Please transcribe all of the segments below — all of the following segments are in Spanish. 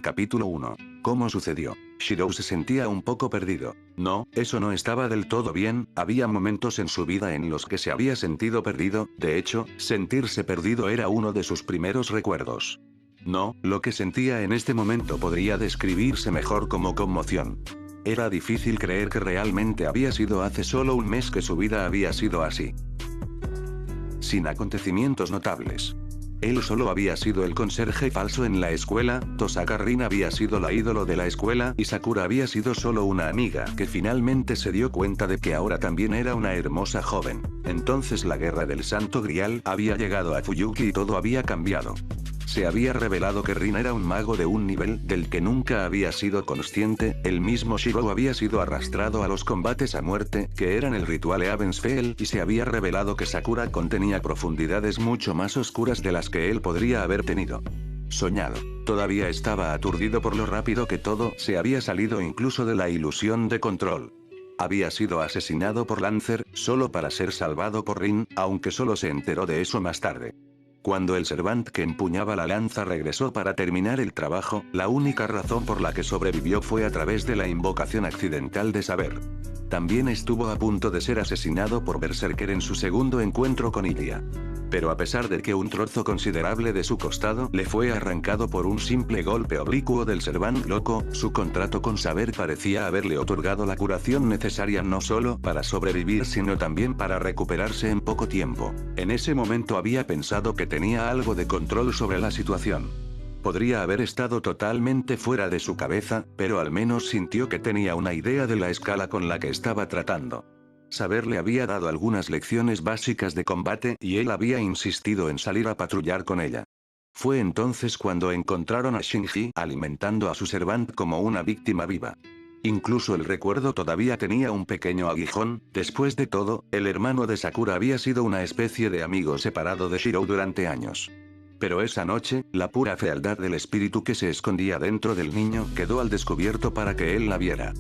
Capítulo 1. ¿Cómo sucedió? Shirou se sentía un poco perdido. No, eso no estaba del todo bien, había momentos en su vida en los que se había sentido perdido, de hecho, sentirse perdido era uno de sus primeros recuerdos. No, lo que sentía en este momento podría describirse mejor como conmoción. Era difícil creer que realmente había sido hace solo un mes que su vida había sido así. Sin acontecimientos notables. Él solo había sido el conserje falso en la escuela, Tosaka Rin había sido la ídolo de la escuela y Sakura había sido solo una amiga que finalmente se dio cuenta de que ahora también era una hermosa joven. Entonces la guerra del Santo Grial había llegado a Fuyuki y todo había cambiado. Se había revelado que Rin era un mago de un nivel del que nunca había sido consciente, el mismo Shirou había sido arrastrado a los combates a muerte, que eran el ritual Eavensfell, y se había revelado que Sakura contenía profundidades mucho más oscuras de las que él podría haber tenido. Soñado. Todavía estaba aturdido por lo rápido que todo se había salido incluso de la ilusión de control. Había sido asesinado por Lancer, solo para ser salvado por Rin, aunque solo se enteró de eso más tarde. Cuando el Servant que empuñaba la lanza regresó para terminar el trabajo, la única razón por la que sobrevivió fue a través de la invocación accidental de saber. También estuvo a punto de ser asesinado por Berserker en su segundo encuentro con Ilia. Pero a pesar de que un trozo considerable de su costado le fue arrancado por un simple golpe oblicuo del Servant loco, su contrato con saber parecía haberle otorgado la curación necesaria no solo para sobrevivir sino también para recuperarse en poco tiempo. En ese momento había pensado que tenía algo de control sobre la situación. Podría haber estado totalmente fuera de su cabeza, pero al menos sintió que tenía una idea de la escala con la que estaba tratando. Saber le había dado algunas lecciones básicas de combate y él había insistido en salir a patrullar con ella. Fue entonces cuando encontraron a Shinji alimentando a su Servant como una víctima viva. Incluso el recuerdo todavía tenía un pequeño aguijón, después de todo, el hermano de Sakura había sido una especie de amigo separado de Shirou durante años. Pero esa noche, la pura fealdad del espíritu que se escondía dentro del niño quedó al descubierto para que él la viera.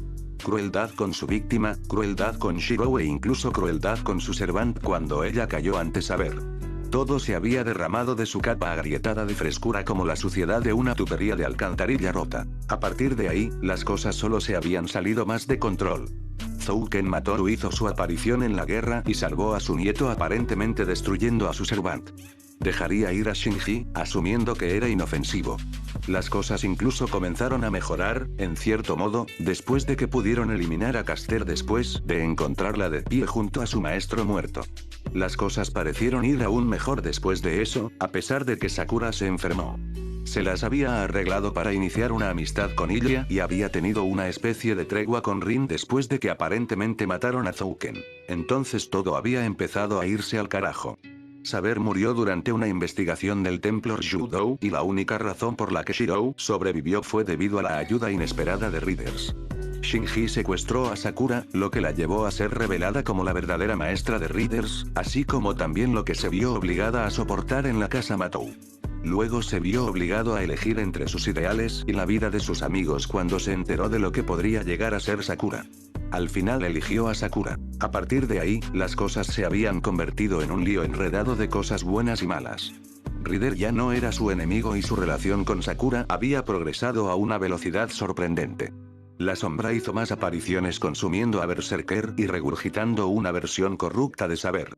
Crueldad con su víctima, crueldad con Shirou e incluso crueldad con su Servant cuando ella cayó ante saber. Todo se había derramado de su capa agrietada de frescura como la suciedad de una tubería de alcantarilla rota. A partir de ahí, las cosas solo se habían salido más de control. Zouken Matoru hizo su aparición en la guerra y salvó a su nieto aparentemente destruyendo a su Servant. Dejaría ir a Shinji, asumiendo que era inofensivo. Las cosas incluso comenzaron a mejorar, en cierto modo, después de que pudieron eliminar a Caster después de encontrarla de pie junto a su maestro muerto. Las cosas parecieron ir aún mejor después de eso, a pesar de que Sakura se enfermó. Se las había arreglado para iniciar una amistad con Ilia y había tenido una especie de tregua con Rin después de que aparentemente mataron a Zouken. Entonces todo había empezado a irse al carajo. Saber murió durante una investigación del templo Ryudou y la única razón por la que Shirou sobrevivió fue debido a la ayuda inesperada de Riders. Shinji secuestró a Sakura, lo que la llevó a ser revelada como la verdadera maestra de Riders, así como también lo que se vio obligada a soportar en la casa Matou. Luego se vio obligado a elegir entre sus ideales y la vida de sus amigos cuando se enteró de lo que podría llegar a ser Sakura. Al final eligió a Sakura. A partir de ahí, las cosas se habían convertido en un lío enredado de cosas buenas y malas. Rider ya no era su enemigo y su relación con Sakura había progresado a una velocidad sorprendente. La sombra hizo más apariciones consumiendo a Berserker y regurgitando una versión corrupta de saber.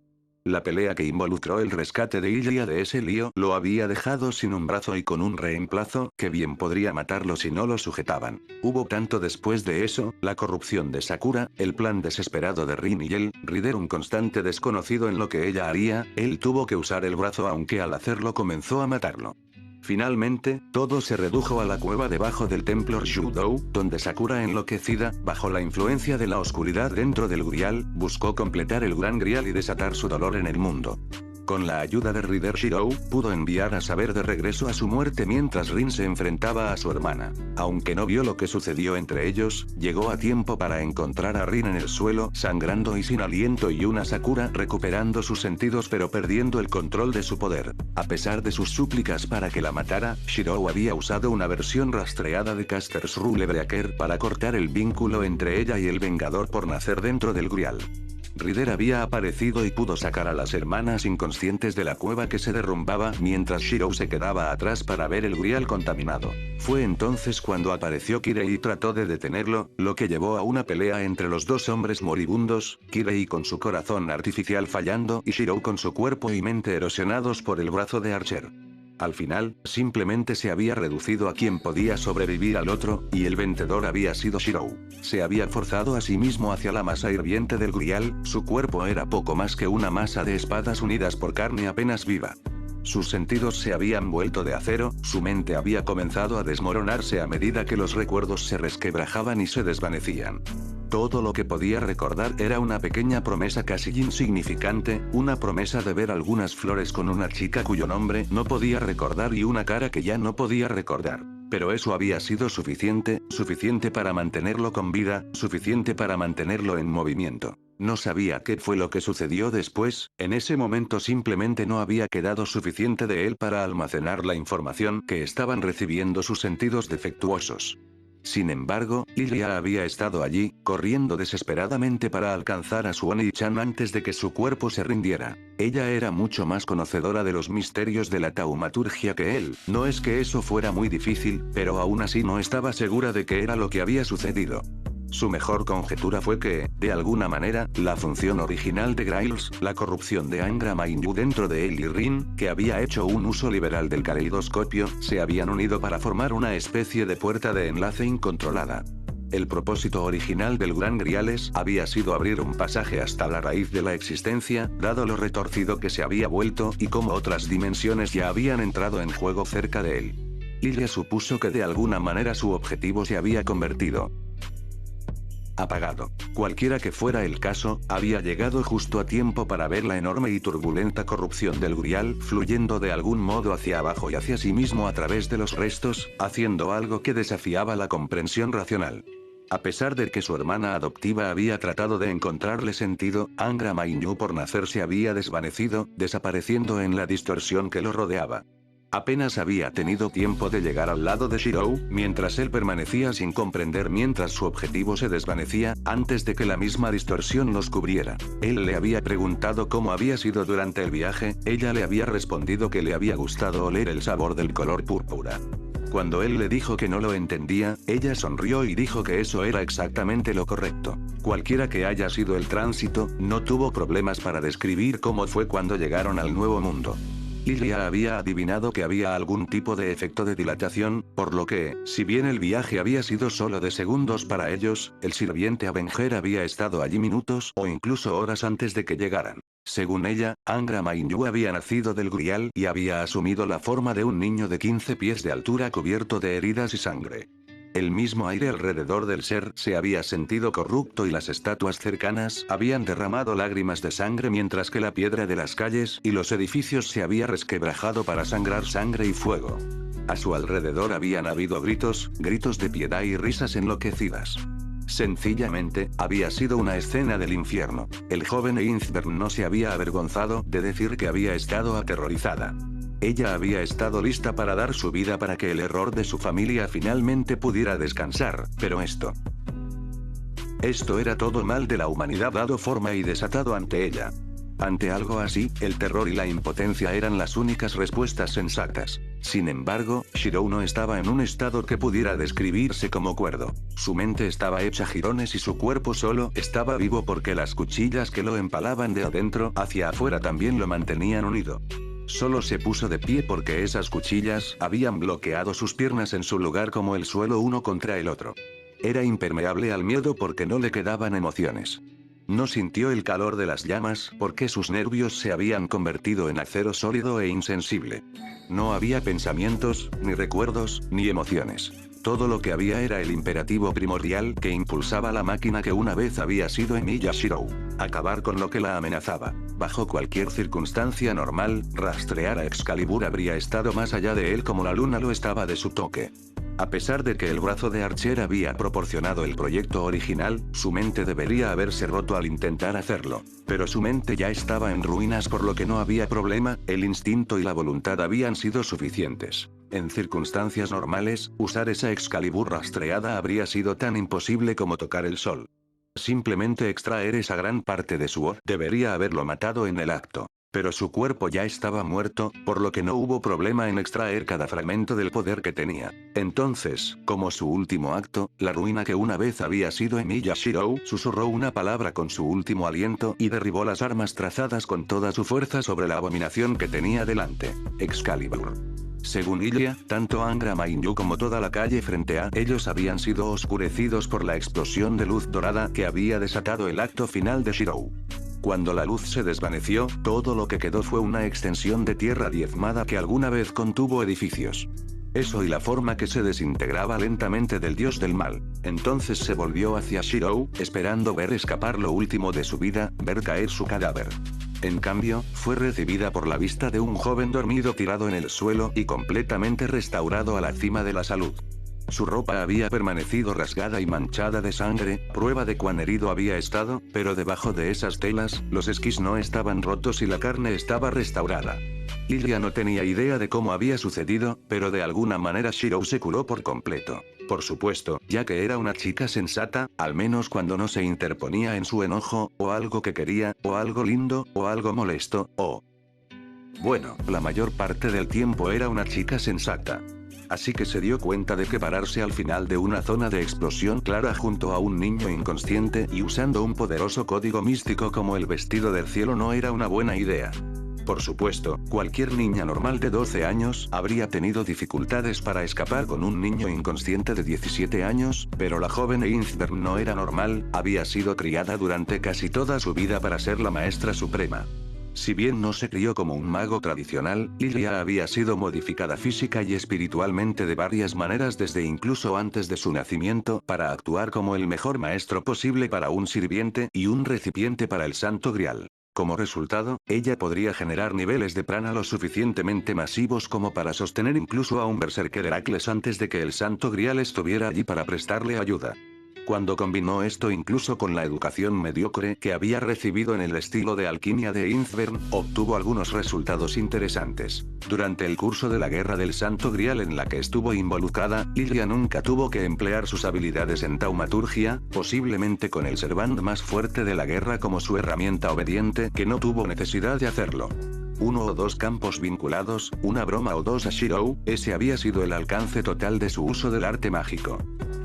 La pelea que involucró el rescate de Ilia de ese lío lo había dejado sin un brazo y con un reemplazo que bien podría matarlo si no lo sujetaban. Hubo tanto después de eso, la corrupción de Sakura, el plan desesperado de Rin y Rider un constante desconocido en lo que ella haría, él tuvo que usar el brazo aunque al hacerlo comenzó a matarlo. Finalmente, todo se redujo a la cueva debajo del templo Ryudou, donde Sakura enloquecida, bajo la influencia de la oscuridad dentro del Grial, buscó completar el Gran Grial y desatar su dolor en el mundo. Con la ayuda de Rider Shirou, pudo enviar a saber de regreso a su muerte mientras Rin se enfrentaba a su hermana. Aunque no vio lo que sucedió entre ellos, llegó a tiempo para encontrar a Rin en el suelo, sangrando y sin aliento y una Sakura recuperando sus sentidos pero perdiendo el control de su poder. A pesar de sus súplicas para que la matara, Shirou había usado una versión rastreada de Caster's Rule Breaker para cortar el vínculo entre ella y el Vengador por nacer dentro del Grial. Rider había aparecido y pudo sacar a las hermanas inconscientes de la cueva que se derrumbaba mientras Shirou se quedaba atrás para ver el grial contaminado. Fue entonces cuando apareció Kirei y trató de detenerlo, lo que llevó a una pelea entre los dos hombres moribundos, Kirei con su corazón artificial fallando y Shirou con su cuerpo y mente erosionados por el brazo de Archer. Al final, simplemente se había reducido a quien podía sobrevivir al otro, y el vencedor había sido Shirou. Se había forzado a sí mismo hacia la masa hirviente del grial, su cuerpo era poco más que una masa de espadas unidas por carne apenas viva. Sus sentidos se habían vuelto de acero, su mente había comenzado a desmoronarse a medida que los recuerdos se resquebrajaban y se desvanecían. Todo lo que podía recordar era una pequeña promesa casi insignificante, una promesa de ver algunas flores con una chica cuyo nombre no podía recordar y una cara que ya no podía recordar. Pero eso había sido suficiente, suficiente para mantenerlo con vida, suficiente para mantenerlo en movimiento. No sabía qué fue lo que sucedió después, en ese momento simplemente no había quedado suficiente de él para almacenar la información que estaban recibiendo sus sentidos defectuosos. Sin embargo, Lilia había estado allí, corriendo desesperadamente para alcanzar a Suoni-chan antes de que su cuerpo se rindiera. Ella era mucho más conocedora de los misterios de la taumaturgia que él, no es que eso fuera muy difícil, pero aún así no estaba segura de qué era lo que había sucedido. Su mejor conjetura fue que, de alguna manera, la función original de Giles, la corrupción de Angra Mainyu dentro de él y Rin, que había hecho un uso liberal del caleidoscopio, se habían unido para formar una especie de puerta de enlace incontrolada. El propósito original del Gran Griales había sido abrir un pasaje hasta la raíz de la existencia, dado lo retorcido que se había vuelto y cómo otras dimensiones ya habían entrado en juego cerca de él. Lilia supuso que de alguna manera su objetivo se había convertido apagado. Cualquiera que fuera el caso, había llegado justo a tiempo para ver la enorme y turbulenta corrupción del grial fluyendo de algún modo hacia abajo y hacia sí mismo a través de los restos, haciendo algo que desafiaba la comprensión racional. A pesar de que su hermana adoptiva había tratado de encontrarle sentido, Angra Mainyu por nacer se había desvanecido, desapareciendo en la distorsión que lo rodeaba. Apenas había tenido tiempo de llegar al lado de Shirou, mientras él permanecía sin comprender mientras su objetivo se desvanecía, antes de que la misma distorsión los cubriera. Él le había preguntado cómo había sido durante el viaje, ella le había respondido que le había gustado oler el sabor del color púrpura. Cuando él le dijo que no lo entendía, ella sonrió y dijo que eso era exactamente lo correcto. Cualquiera que haya sido el tránsito, no tuvo problemas para describir cómo fue cuando llegaron al nuevo mundo. Lilia había adivinado que había algún tipo de efecto de dilatación, por lo que, si bien el viaje había sido solo de segundos para ellos, el sirviente Avenger había estado allí minutos o incluso horas antes de que llegaran. Según ella, Angra Mainyu había nacido del grial y había asumido la forma de un niño de 15 pies de altura cubierto de heridas y sangre. El mismo aire alrededor del ser se había sentido corrupto y las estatuas cercanas habían derramado lágrimas de sangre mientras que la piedra de las calles y los edificios se había resquebrajado para sangrar sangre y fuego. A su alrededor habían habido gritos, gritos de piedad y risas enloquecidas. Sencillamente, había sido una escena del infierno. El joven Einzbern no se había avergonzado de decir que había estado aterrorizada. Ella había estado lista para dar su vida para que el error de su familia finalmente pudiera descansar, pero esto era todo mal de la humanidad dado forma y desatado ante ella. Ante algo así, el terror y la impotencia eran las únicas respuestas sensatas. Sin embargo, Shirou no estaba en un estado que pudiera describirse como cuerdo. Su mente estaba hecha jirones y su cuerpo solo estaba vivo porque las cuchillas que lo empalaban de adentro hacia afuera también lo mantenían unido. Solo se puso de pie porque esas cuchillas habían bloqueado sus piernas en su lugar como el suelo uno contra el otro. Era impermeable al miedo porque no le quedaban emociones. No sintió el calor de las llamas porque sus nervios se habían convertido en acero sólido e insensible. No había pensamientos, ni recuerdos, ni emociones. Todo lo que había era el imperativo primordial que impulsaba la máquina que una vez había sido Emiya Shirou. Acabar con lo que la amenazaba. Bajo cualquier circunstancia normal, rastrear a Excalibur habría estado más allá de él como la luna lo estaba de su toque. A pesar de que el brazo de Archer había proporcionado el proyecto original, su mente debería haberse roto al intentar hacerlo. Pero su mente ya estaba en ruinas por lo que no había problema, el instinto y la voluntad habían sido suficientes. En circunstancias normales, usar esa Excalibur rastreada habría sido tan imposible como tocar el sol. Simplemente extraer esa gran parte de su debería haberlo matado en el acto. Pero su cuerpo ya estaba muerto, por lo que no hubo problema en extraer cada fragmento del poder que tenía. Entonces, como su último acto, la ruina que una vez había sido Emilia Shirou susurró una palabra con su último aliento y derribó las armas trazadas con toda su fuerza sobre la abominación que tenía delante. Excalibur. Según Ilia, tanto Angra Mainyu como toda la calle frente a ellos habían sido oscurecidos por la explosión de luz dorada que había desatado el acto final de Shirou. Cuando la luz se desvaneció, todo lo que quedó fue una extensión de tierra diezmada que alguna vez contuvo edificios. Eso y la forma que se desintegraba lentamente del dios del mal. Entonces se volvió hacia Shirou, esperando ver escapar lo último de su vida, ver caer su cadáver. En cambio, fue recibida por la vista de un joven dormido tirado en el suelo y completamente restaurado a la cima de la salud. Su ropa había permanecido rasgada y manchada de sangre, prueba de cuán herido había estado, pero debajo de esas telas, los esquís no estaban rotos y la carne estaba restaurada. Ilia no tenía idea de cómo había sucedido, pero de alguna manera Shirou se curó por completo. Por supuesto, ya que era una chica sensata, al menos cuando no se interponía en su enojo, o algo que quería, o algo lindo, o algo molesto, o... Bueno, la mayor parte del tiempo era una chica sensata. Así que se dio cuenta de que pararse al final de una zona de explosión clara junto a un niño inconsciente y usando un poderoso código místico como el vestido del cielo no era una buena idea. Por supuesto, cualquier niña normal de 12 años habría tenido dificultades para escapar con un niño inconsciente de 17 años, pero la joven Einsberg no era normal, había sido criada durante casi toda su vida para ser la maestra suprema. Si bien no se crió como un mago tradicional, Ilia había sido modificada física y espiritualmente de varias maneras desde incluso antes de su nacimiento para actuar como el mejor maestro posible para un sirviente y un recipiente para el Santo Grial. Como resultado, ella podría generar niveles de prana lo suficientemente masivos como para sostener incluso a un berserker Heracles antes de que el Santo Grial estuviera allí para prestarle ayuda. Cuando combinó esto incluso con la educación mediocre que había recibido en el estilo de alquimia de Einsberg, obtuvo algunos resultados interesantes. Durante el curso de la Guerra del Santo Grial en la que estuvo involucrada, Ilia nunca tuvo que emplear sus habilidades en taumaturgia, posiblemente con el Servant más fuerte de la guerra como su herramienta obediente que no tuvo necesidad de hacerlo. Uno o dos campos vinculados, una broma o dos a Shirou, ese había sido el alcance total de su uso del arte mágico.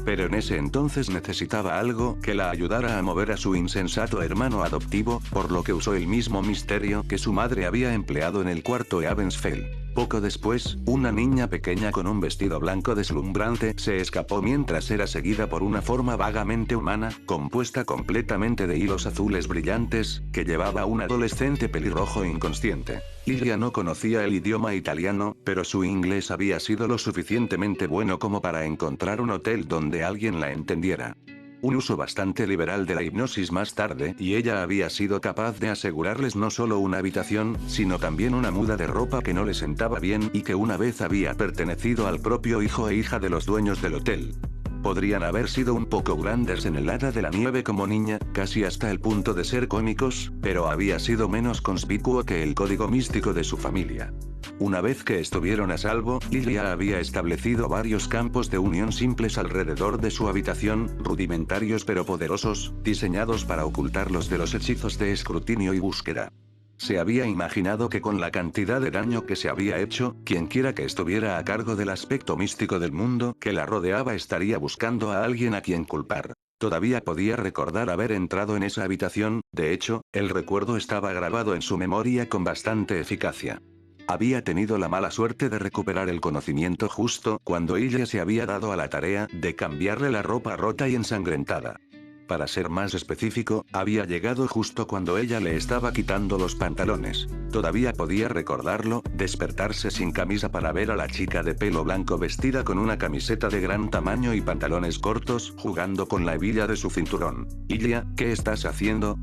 Pero en ese entonces necesitaba algo que la ayudara a mover a su insensato hermano adoptivo, por lo que usó el mismo misterio que su madre había empleado en el cuarto Eavensfell. Poco después, una niña pequeña con un vestido blanco deslumbrante se escapó mientras era seguida por una forma vagamente humana, compuesta completamente de hilos azules brillantes, que llevaba a un adolescente pelirrojo inconsciente. Ilia no conocía el idioma italiano, pero su inglés había sido lo suficientemente bueno como para encontrar un hotel donde alguien la entendiera. Un uso bastante liberal de la hipnosis más tarde, y ella había sido capaz de asegurarles no solo una habitación, sino también una muda de ropa que no le sentaba bien y que una vez había pertenecido al propio hijo e hija de los dueños del hotel. Podrían haber sido un poco grandes en el hada de la nieve como niña, casi hasta el punto de ser cómicos, pero había sido menos conspicuo que el código místico de su familia. Una vez que estuvieron a salvo, Ilia había establecido varios campos de unión simples alrededor de su habitación, rudimentarios pero poderosos, diseñados para ocultarlos de los hechizos de escrutinio y búsqueda. Se había imaginado que con la cantidad de daño que se había hecho, quienquiera que estuviera a cargo del aspecto místico del mundo que la rodeaba estaría buscando a alguien a quien culpar. Todavía podía recordar haber entrado en esa habitación, de hecho, el recuerdo estaba grabado en su memoria con bastante eficacia. Había tenido la mala suerte de recuperar el conocimiento justo cuando ella se había dado a la tarea de cambiarle la ropa rota y ensangrentada. Para ser más específico, había llegado justo cuando ella le estaba quitando los pantalones. Todavía podía recordarlo, despertarse sin camisa para ver a la chica de pelo blanco vestida con una camiseta de gran tamaño y pantalones cortos, jugando con la hebilla de su cinturón. Ilia, ¿qué estás haciendo?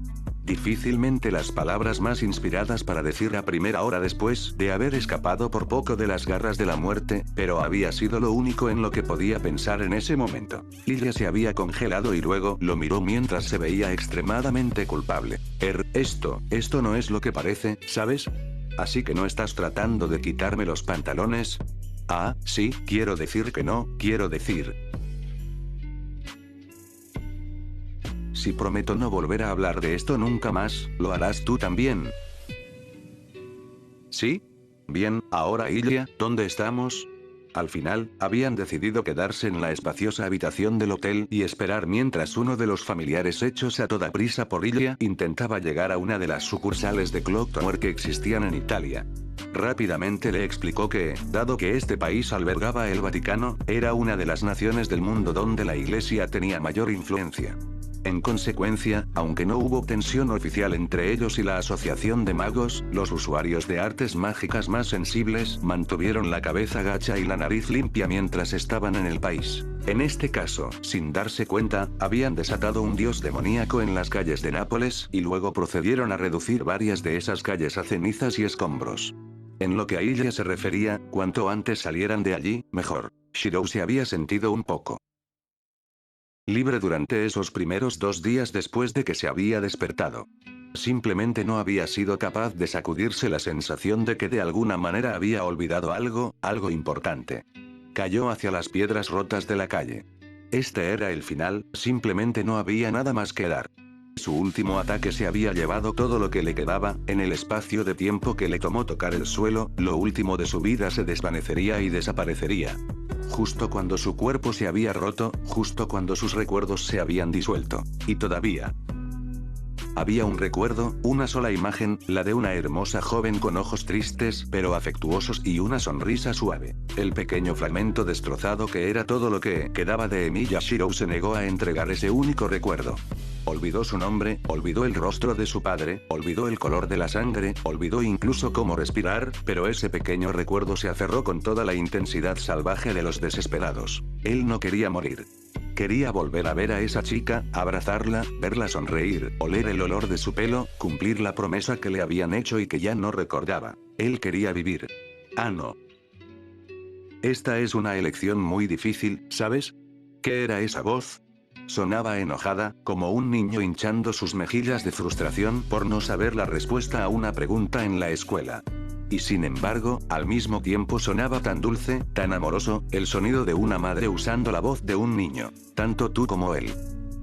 Difícilmente las palabras más inspiradas para decir a primera hora después de haber escapado por poco de las garras de la muerte, pero había sido lo único en lo que podía pensar en ese momento. Ilia se había congelado y luego lo miró mientras se veía extremadamente culpable. Esto no es lo que parece, ¿sabes? Así que no estás tratando de quitarme los pantalones. Ah, sí, quiero decir que no, quiero decir... Si prometo no volver a hablar de esto nunca más, ¿lo harás tú también? ¿Sí? Bien, ahora Ilya, ¿dónde estamos? Al final, habían decidido quedarse en la espaciosa habitación del hotel y esperar mientras uno de los familiares hechos a toda prisa por Ilya intentaba llegar a una de las sucursales de Clock Tower que existían en Italia. Rápidamente le explicó que, dado que este país albergaba el Vaticano, era una de las naciones del mundo donde la Iglesia tenía mayor influencia. En consecuencia, aunque no hubo tensión oficial entre ellos y la Asociación de Magos, los usuarios de artes mágicas más sensibles mantuvieron la cabeza gacha y la nariz limpia mientras estaban en el país. En este caso, sin darse cuenta, habían desatado un dios demoníaco en las calles de Nápoles y luego procedieron a reducir varias de esas calles a cenizas y escombros. En lo que a Ilya se refería, cuanto antes salieran de allí, mejor. Shirou se había sentido un poco libre durante esos primeros 2 días después de que se había despertado. Simplemente no había sido capaz de sacudirse la sensación de que de alguna manera había olvidado algo importante. Cayó hacia las piedras rotas de la calle. Este era el final, simplemente no había nada más que dar. Su último ataque se había llevado todo lo que le quedaba, en el espacio de tiempo que le tomó tocar el suelo, lo último de su vida se desvanecería y desaparecería. Justo cuando su cuerpo se había roto, justo cuando sus recuerdos se habían disuelto. Y todavía había un recuerdo, una sola imagen, la de una hermosa joven con ojos tristes pero afectuosos y una sonrisa suave. El pequeño fragmento destrozado que era todo lo que quedaba de Emilia Shirou se negó a entregar ese único recuerdo. Olvidó su nombre, olvidó el rostro de su padre, olvidó el color de la sangre, olvidó incluso cómo respirar, pero ese pequeño recuerdo se aferró con toda la intensidad salvaje de los desesperados. Él no quería morir. Quería volver a ver a esa chica, abrazarla, verla sonreír, oler el olor de su pelo, cumplir la promesa que le habían hecho y que ya no recordaba. Él quería vivir. Ah, no. Esta es una elección muy difícil, ¿sabes? ¿Qué era esa voz? Sonaba enojada, como un niño hinchando sus mejillas de frustración por no saber la respuesta a una pregunta en la escuela. Y sin embargo, al mismo tiempo sonaba tan dulce, tan amoroso, el sonido de una madre usando la voz de un niño. Tanto tú como él.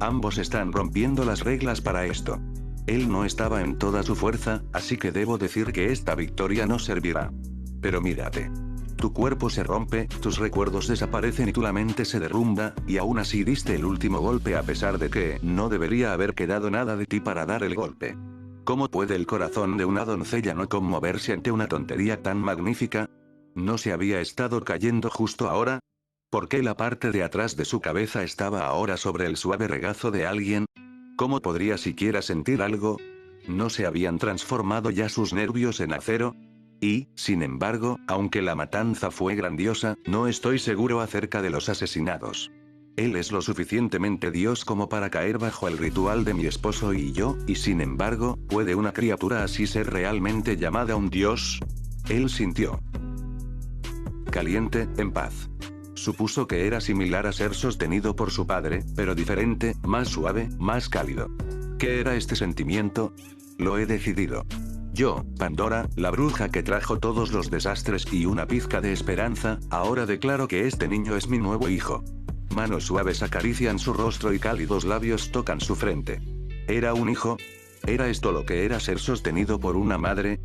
Ambos están rompiendo las reglas para esto. Él no estaba en toda su fuerza, así que debo decir que esta victoria no servirá. Pero mírate. Tu cuerpo se rompe, tus recuerdos desaparecen y tu mente se derrumba, y aún así diste el último golpe a pesar de que no debería haber quedado nada de ti para dar el golpe. ¿Cómo puede el corazón de una doncella no conmoverse ante una tontería tan magnífica? ¿No se había estado cayendo justo ahora? ¿Por qué la parte de atrás de su cabeza estaba ahora sobre el suave regazo de alguien? ¿Cómo podría siquiera sentir algo? ¿No se habían transformado ya sus nervios en acero? Y, sin embargo, aunque la matanza fue grandiosa, no estoy seguro acerca de los asesinados. Él es lo suficientemente Dios como para caer bajo el ritual de mi esposo y yo, y sin embargo, ¿puede una criatura así ser realmente llamada un Dios? Él sintió caliente, en paz. Supuso que era similar a ser sostenido por su padre, pero diferente, más suave, más cálido. ¿Qué era este sentimiento? Lo he decidido. Yo, Pandora, la bruja que trajo todos los desastres y una pizca de esperanza, ahora declaro que este niño es mi nuevo hijo. Manos suaves acarician su rostro y cálidos labios tocan su frente. ¿Era un hijo? ¿Era esto lo que era ser sostenido por una madre?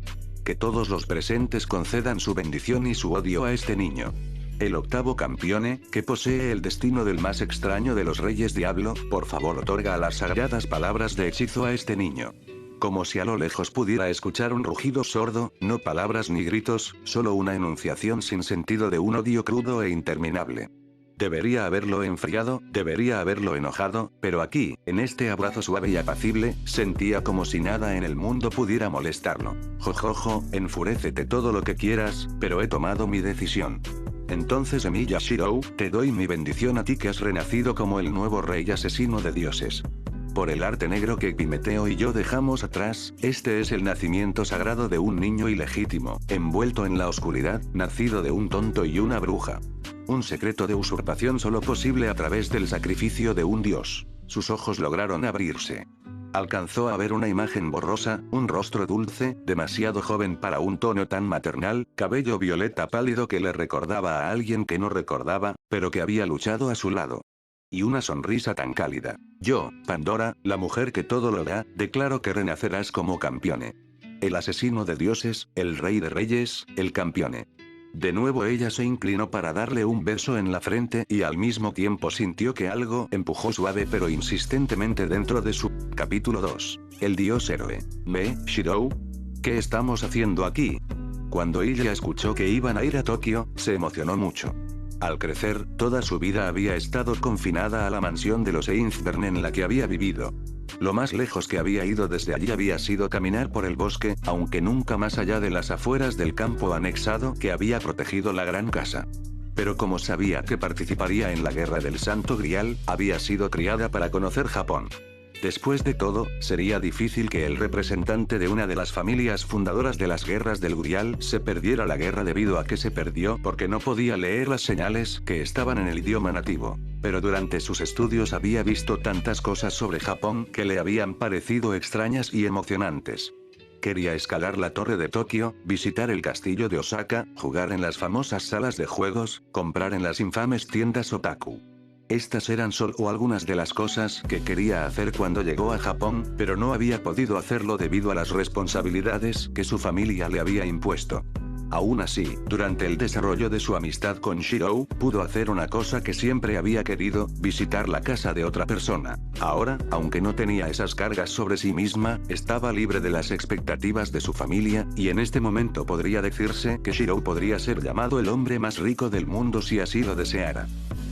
Que todos los presentes concedan su bendición y su odio a este niño. El octavo campeone, que posee el destino del más extraño de los reyes diablo, por favor otorga las sagradas palabras de hechizo a este niño. Como si a lo lejos pudiera escuchar un rugido sordo, no palabras ni gritos, solo una enunciación sin sentido de un odio crudo e interminable. Debería haberlo enfriado, debería haberlo enojado, pero aquí, en este abrazo suave y apacible, sentía como si nada en el mundo pudiera molestarlo. Jojojo, enfurécete todo lo que quieras, pero he tomado mi decisión. Entonces Emilia Shirou, te doy mi bendición a ti que has renacido como el nuevo rey asesino de dioses. Por el arte negro que Epimeteo y yo dejamos atrás, este es el nacimiento sagrado de un niño ilegítimo, envuelto en la oscuridad, nacido de un tonto y una bruja. Un secreto de usurpación solo posible a través del sacrificio de un dios. Sus ojos lograron abrirse. Alcanzó a ver una imagen borrosa, un rostro dulce, demasiado joven para un tono tan maternal, cabello violeta pálido que le recordaba a alguien que no recordaba, pero que había luchado a su lado. Y una sonrisa tan cálida. Yo, Pandora, la mujer que todo lo da, declaro que renacerás como campeone. El asesino de dioses, el rey de reyes, el campeone. De nuevo ella se inclinó para darle un beso en la frente y al mismo tiempo sintió que algo empujó suave pero insistentemente dentro de su... Capítulo 2. El dios héroe. Shirou. ¿Qué estamos haciendo aquí? Cuando ella escuchó que iban a ir a Tokio, se emocionó mucho. Al crecer, toda su vida había estado confinada a la mansión de los Einstern en la que había vivido. Lo más lejos que había ido desde allí había sido caminar por el bosque, aunque nunca más allá de las afueras del campo anexado que había protegido la gran casa. Pero como sabía que participaría en la guerra del Santo Grial, había sido criada para conocer Japón. Después de todo, sería difícil que el representante de una de las familias fundadoras de las guerras del Grial se perdiera la guerra debido a que se perdió porque no podía leer las señales que estaban en el idioma nativo. Pero durante sus estudios había visto tantas cosas sobre Japón que le habían parecido extrañas y emocionantes. Quería escalar la torre de Tokio, visitar el castillo de Osaka, jugar en las famosas salas de juegos, comprar en las infames tiendas otaku. Estas eran solo algunas de las cosas que quería hacer cuando llegó a Japón, pero no había podido hacerlo debido a las responsabilidades que su familia le había impuesto. Aún así, durante el desarrollo de su amistad con Shirou, pudo hacer una cosa que siempre había querido, visitar la casa de otra persona. Ahora, aunque no tenía esas cargas sobre sí misma, estaba libre de las expectativas de su familia, y en este momento podría decirse que Shirou podría ser llamado el hombre más rico del mundo si así lo deseara.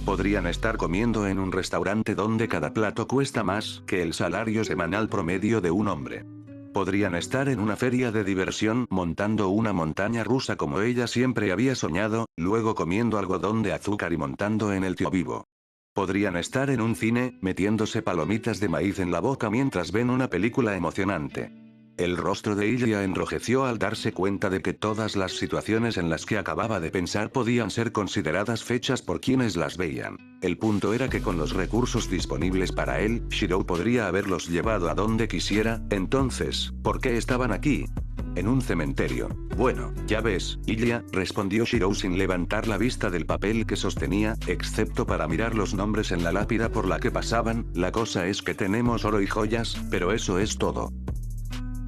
Podrían estar comiendo en un restaurante donde cada plato cuesta más que el salario semanal promedio de un hombre. Podrían estar en una feria de diversión montando una montaña rusa como ella siempre había soñado, luego comiendo algodón de azúcar y montando en el tío vivo. Podrían estar en un cine, metiéndose palomitas de maíz en la boca mientras ven una película emocionante. El rostro de Ilya enrojeció al darse cuenta de que todas las situaciones en las que acababa de pensar podían ser consideradas fechas por quienes las veían. El punto era que con los recursos disponibles para él, Shirou podría haberlos llevado a donde quisiera, entonces, ¿por qué estaban aquí? En un cementerio. Bueno, ya ves, Ilya, respondió Shirou sin levantar la vista del papel que sostenía, excepto para mirar los nombres en la lápida por la que pasaban, la cosa es que tenemos oro y joyas, pero eso es todo.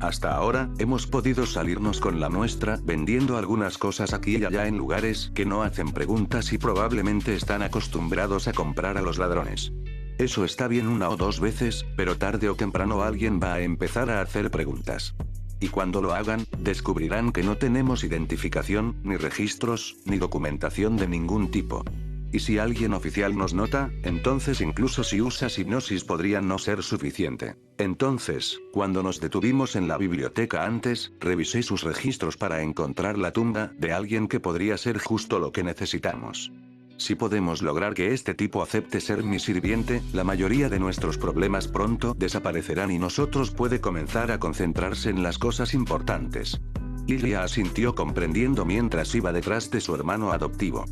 Hasta ahora, hemos podido salirnos con la nuestra, vendiendo algunas cosas aquí y allá en lugares que no hacen preguntas y probablemente están acostumbrados a comprar a los ladrones. Eso está bien una o dos veces, pero tarde o temprano alguien va a empezar a hacer preguntas. Y cuando lo hagan, descubrirán que no tenemos identificación, ni registros, ni documentación de ningún tipo. Y si alguien oficial nos nota, entonces incluso si usa hipnosis podría no ser suficiente. Entonces, cuando nos detuvimos en la biblioteca antes, revisé sus registros para encontrar la tumba de alguien que podría ser justo lo que necesitamos. Si podemos lograr que este tipo acepte ser mi sirviente, la mayoría de nuestros problemas pronto desaparecerán y nosotros puede comenzar a concentrarse en las cosas importantes. Ilya asintió comprendiendo mientras iba detrás de su hermano adoptivo.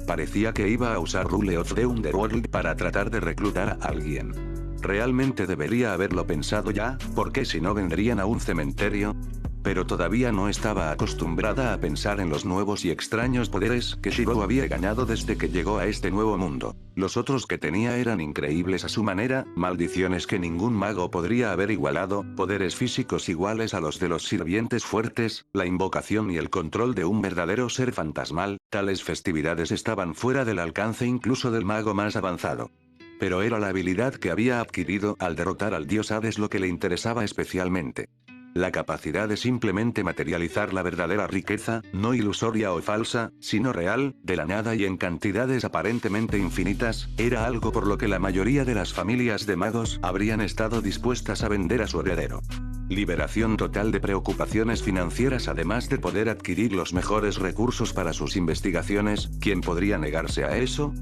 Parecía que iba a usar Rule of the Underworld para tratar de reclutar a alguien. Realmente debería haberlo pensado ya, porque si no vendrían a un cementerio. Pero todavía no estaba acostumbrada a pensar en los nuevos y extraños poderes que Shirou había ganado desde que llegó a este nuevo mundo. Los otros que tenía eran increíbles a su manera, maldiciones que ningún mago podría haber igualado, poderes físicos iguales a los de los sirvientes fuertes, la invocación y el control de un verdadero ser fantasmal, tales festividades estaban fuera del alcance incluso del mago más avanzado. Pero era la habilidad que había adquirido al derrotar al dios Hades lo que le interesaba especialmente. La capacidad de simplemente materializar la verdadera riqueza, no ilusoria o falsa, sino real, de la nada y en cantidades aparentemente infinitas, era algo por lo que la mayoría de las familias de magos habrían estado dispuestas a vender a su heredero. Liberación total de preocupaciones financieras además de poder adquirir los mejores recursos para sus investigaciones, ¿quién podría negarse a eso?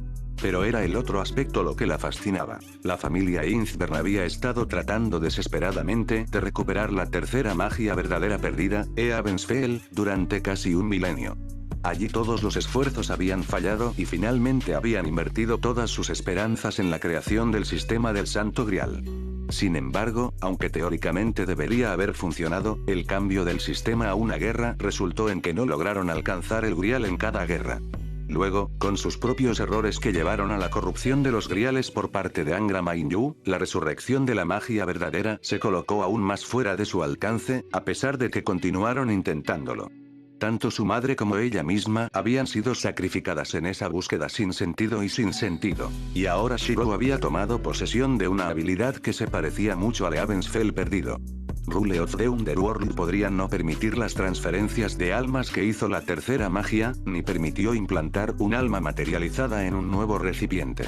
Pero era el otro aspecto lo que la fascinaba. La familia Einstern había estado tratando desesperadamente de recuperar la tercera magia verdadera perdida, Eavensfell, durante casi un milenio. Allí todos los esfuerzos habían fallado y finalmente habían invertido todas sus esperanzas en la creación del sistema del Santo Grial. Sin embargo, aunque teóricamente debería haber funcionado, el cambio del sistema a una guerra resultó en que no lograron alcanzar el Grial en cada guerra. Luego, con sus propios errores que llevaron a la corrupción de los griales por parte de Angra Mainyu, la resurrección de la magia verdadera se colocó aún más fuera de su alcance, a pesar de que continuaron intentándolo. Tanto su madre como ella misma habían sido sacrificadas en esa búsqueda sin sentido y sin sentido. Y ahora Shirou había tomado posesión de una habilidad que se parecía mucho al Eavensfell perdido. Rule of the Underworld podría no permitir las transferencias de almas que hizo la tercera magia, ni permitió implantar un alma materializada en un nuevo recipiente.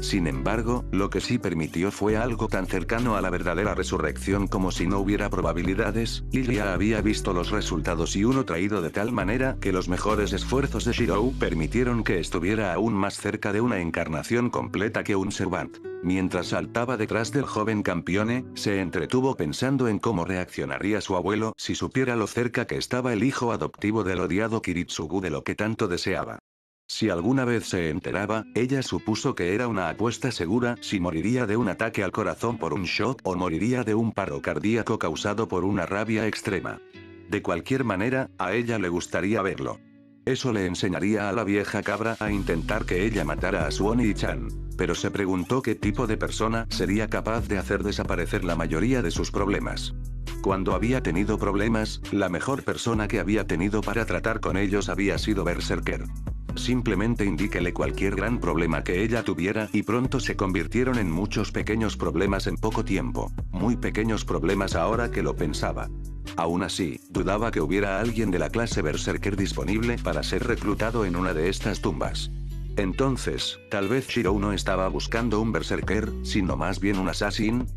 Sin embargo, lo que sí permitió fue algo tan cercano a la verdadera resurrección como si no hubiera probabilidades. Lilia había visto los resultados y uno traído de tal manera que los mejores esfuerzos de Shirou permitieron que estuviera aún más cerca de una encarnación completa que un Servant. Mientras saltaba detrás del joven campeone, se entretuvo pensando en cómo reaccionaría su abuelo si supiera lo cerca que estaba el hijo adoptivo del odiado Kiritsugu de lo que tanto deseaba. Si alguna vez se enteraba, ella supuso que era una apuesta segura si moriría de un ataque al corazón por un shock o moriría de un paro cardíaco causado por una rabia extrema. De cualquier manera, a ella le gustaría verlo. Eso le enseñaría a la vieja cabra a intentar que ella matara a Suoni-chan. Pero se preguntó qué tipo de persona sería capaz de hacer desaparecer la mayoría de sus problemas. Cuando había tenido problemas, la mejor persona que había tenido para tratar con ellos había sido Berserker. Simplemente indíquele cualquier gran problema que ella tuviera y pronto se convirtieron en muchos pequeños problemas en poco tiempo. Muy pequeños problemas ahora que lo pensaba. Aún así, dudaba que hubiera alguien de la clase Berserker disponible para ser reclutado en una de estas tumbas. Entonces, tal vez Shirou no estaba buscando un Berserker, sino más bien un assassin.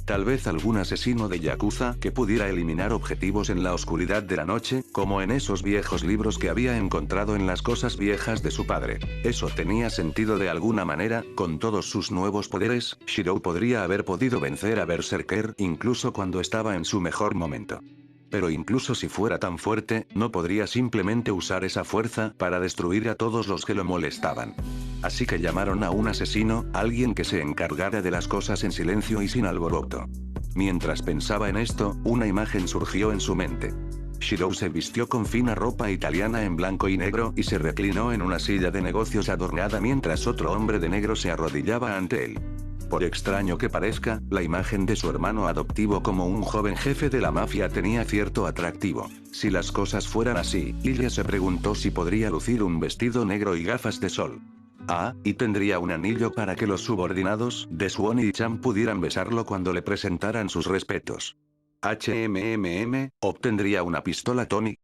Tal vez algún asesino de Yakuza que pudiera eliminar objetivos en la oscuridad de la noche, como en esos viejos libros que había encontrado en las cosas viejas de su padre. Eso tenía sentido de alguna manera. Con todos sus nuevos poderes, Shirou podría haber podido vencer a Berserker incluso cuando estaba en su mejor momento. Pero incluso si fuera tan fuerte, no podría simplemente usar esa fuerza para destruir a todos los que lo molestaban. Así que llamaron a un asesino, alguien que se encargara de las cosas en silencio y sin alboroto. Mientras pensaba en esto, una imagen surgió en su mente. Shirou se vistió con fina ropa italiana en blanco y negro y se reclinó en una silla de negocios adornada mientras otro hombre de negro se arrodillaba ante él. Por extraño que parezca, la imagen de su hermano adoptivo como un joven jefe de la mafia tenía cierto atractivo. Si las cosas fueran así, Lilia se preguntó si podría lucir un vestido negro y gafas de sol. Y tendría un anillo para que los subordinados de Suoni-chan pudieran besarlo cuando le presentaran sus respetos. ¿Obtendría una pistola Tony?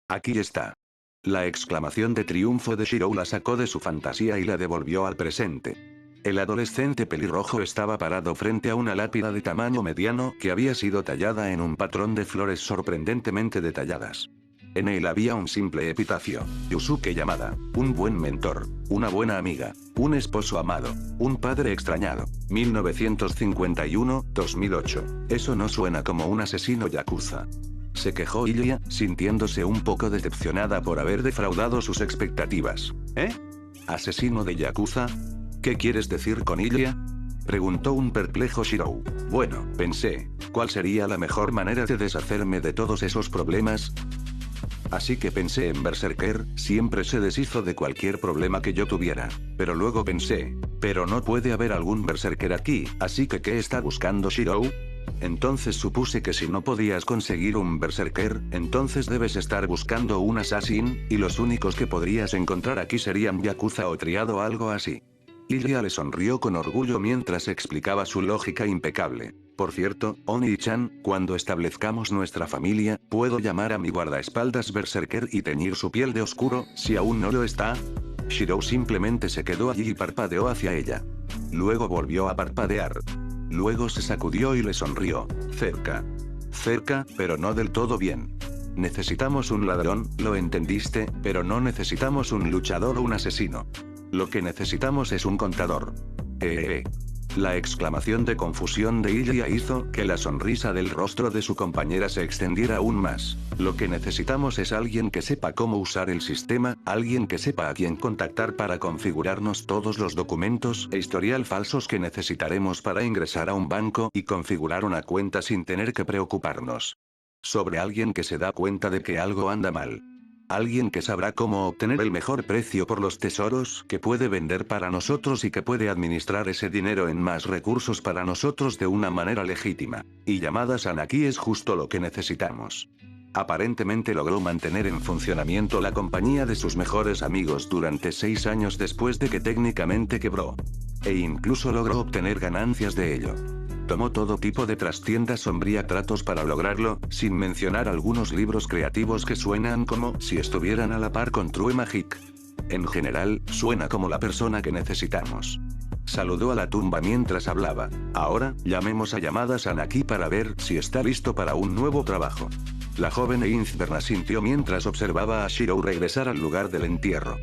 Aquí está. La exclamación de triunfo de Shirou la sacó de su fantasía y la devolvió al presente. El adolescente pelirrojo estaba parado frente a una lápida de tamaño mediano que había sido tallada en un patrón de flores sorprendentemente detalladas. En él había un simple epitafio: Yusuke Yamada, un buen mentor, una buena amiga, un esposo amado, un padre extrañado. 1951-2008. Eso no suena como un asesino yakuza. Se quejó Ilia, sintiéndose un poco decepcionada por haber defraudado sus expectativas. ¿Asesino de yakuza? ¿Qué quieres decir con Ilia? Preguntó un perplejo Shirou. Bueno, pensé, ¿cuál sería la mejor manera de deshacerme de todos esos problemas? Así que pensé en Berserker, siempre se deshizo de cualquier problema que yo tuviera. Pero luego pensé, pero no puede haber algún Berserker aquí, así que ¿qué está buscando Shirou? Entonces supuse que si no podías conseguir un Berserker, entonces debes estar buscando un Assassin, y los únicos que podrías encontrar aquí serían Yakuza o Triado o algo así. Lilia le sonrió con orgullo mientras explicaba su lógica impecable. Por cierto, Oni-chan, cuando establezcamos nuestra familia, ¿puedo llamar a mi guardaespaldas Berserker y teñir su piel de oscuro, si aún no lo está? Shirou simplemente se quedó allí y parpadeó hacia ella. Luego volvió a parpadear. Luego se sacudió y le sonrió. Cerca. Cerca, pero no del todo bien. Necesitamos un ladrón, ¿lo entendiste? Pero no necesitamos un luchador o un asesino. Lo que necesitamos es un contador. La exclamación de confusión de Ilia hizo que la sonrisa del rostro de su compañera se extendiera aún más. Lo que necesitamos es alguien que sepa cómo usar el sistema, alguien que sepa a quién contactar para configurarnos todos los documentos e historial falsos que necesitaremos para ingresar a un banco y configurar una cuenta sin tener que preocuparnos. Sobre alguien que se da cuenta de que algo anda mal. Alguien que sabrá cómo obtener el mejor precio por los tesoros que puede vender para nosotros y que puede administrar ese dinero en más recursos para nosotros de una manera legítima. Y Yamada Sanaki es justo lo que necesitamos. Aparentemente logró mantener en funcionamiento la compañía de sus mejores amigos durante 6 años después de que técnicamente quebró. E incluso logró obtener ganancias de ello. Tomó todo tipo de trastienda sombría tratos para lograrlo, sin mencionar algunos libros creativos que suenan como si estuvieran a la par con True Magic. En general, suena como la persona que necesitamos. Saludó a la tumba mientras hablaba. Ahora, llamemos a Yamada Sanaki para ver si está listo para un nuevo trabajo. La joven Inferna sintió mientras observaba a Shirou regresar al lugar del entierro.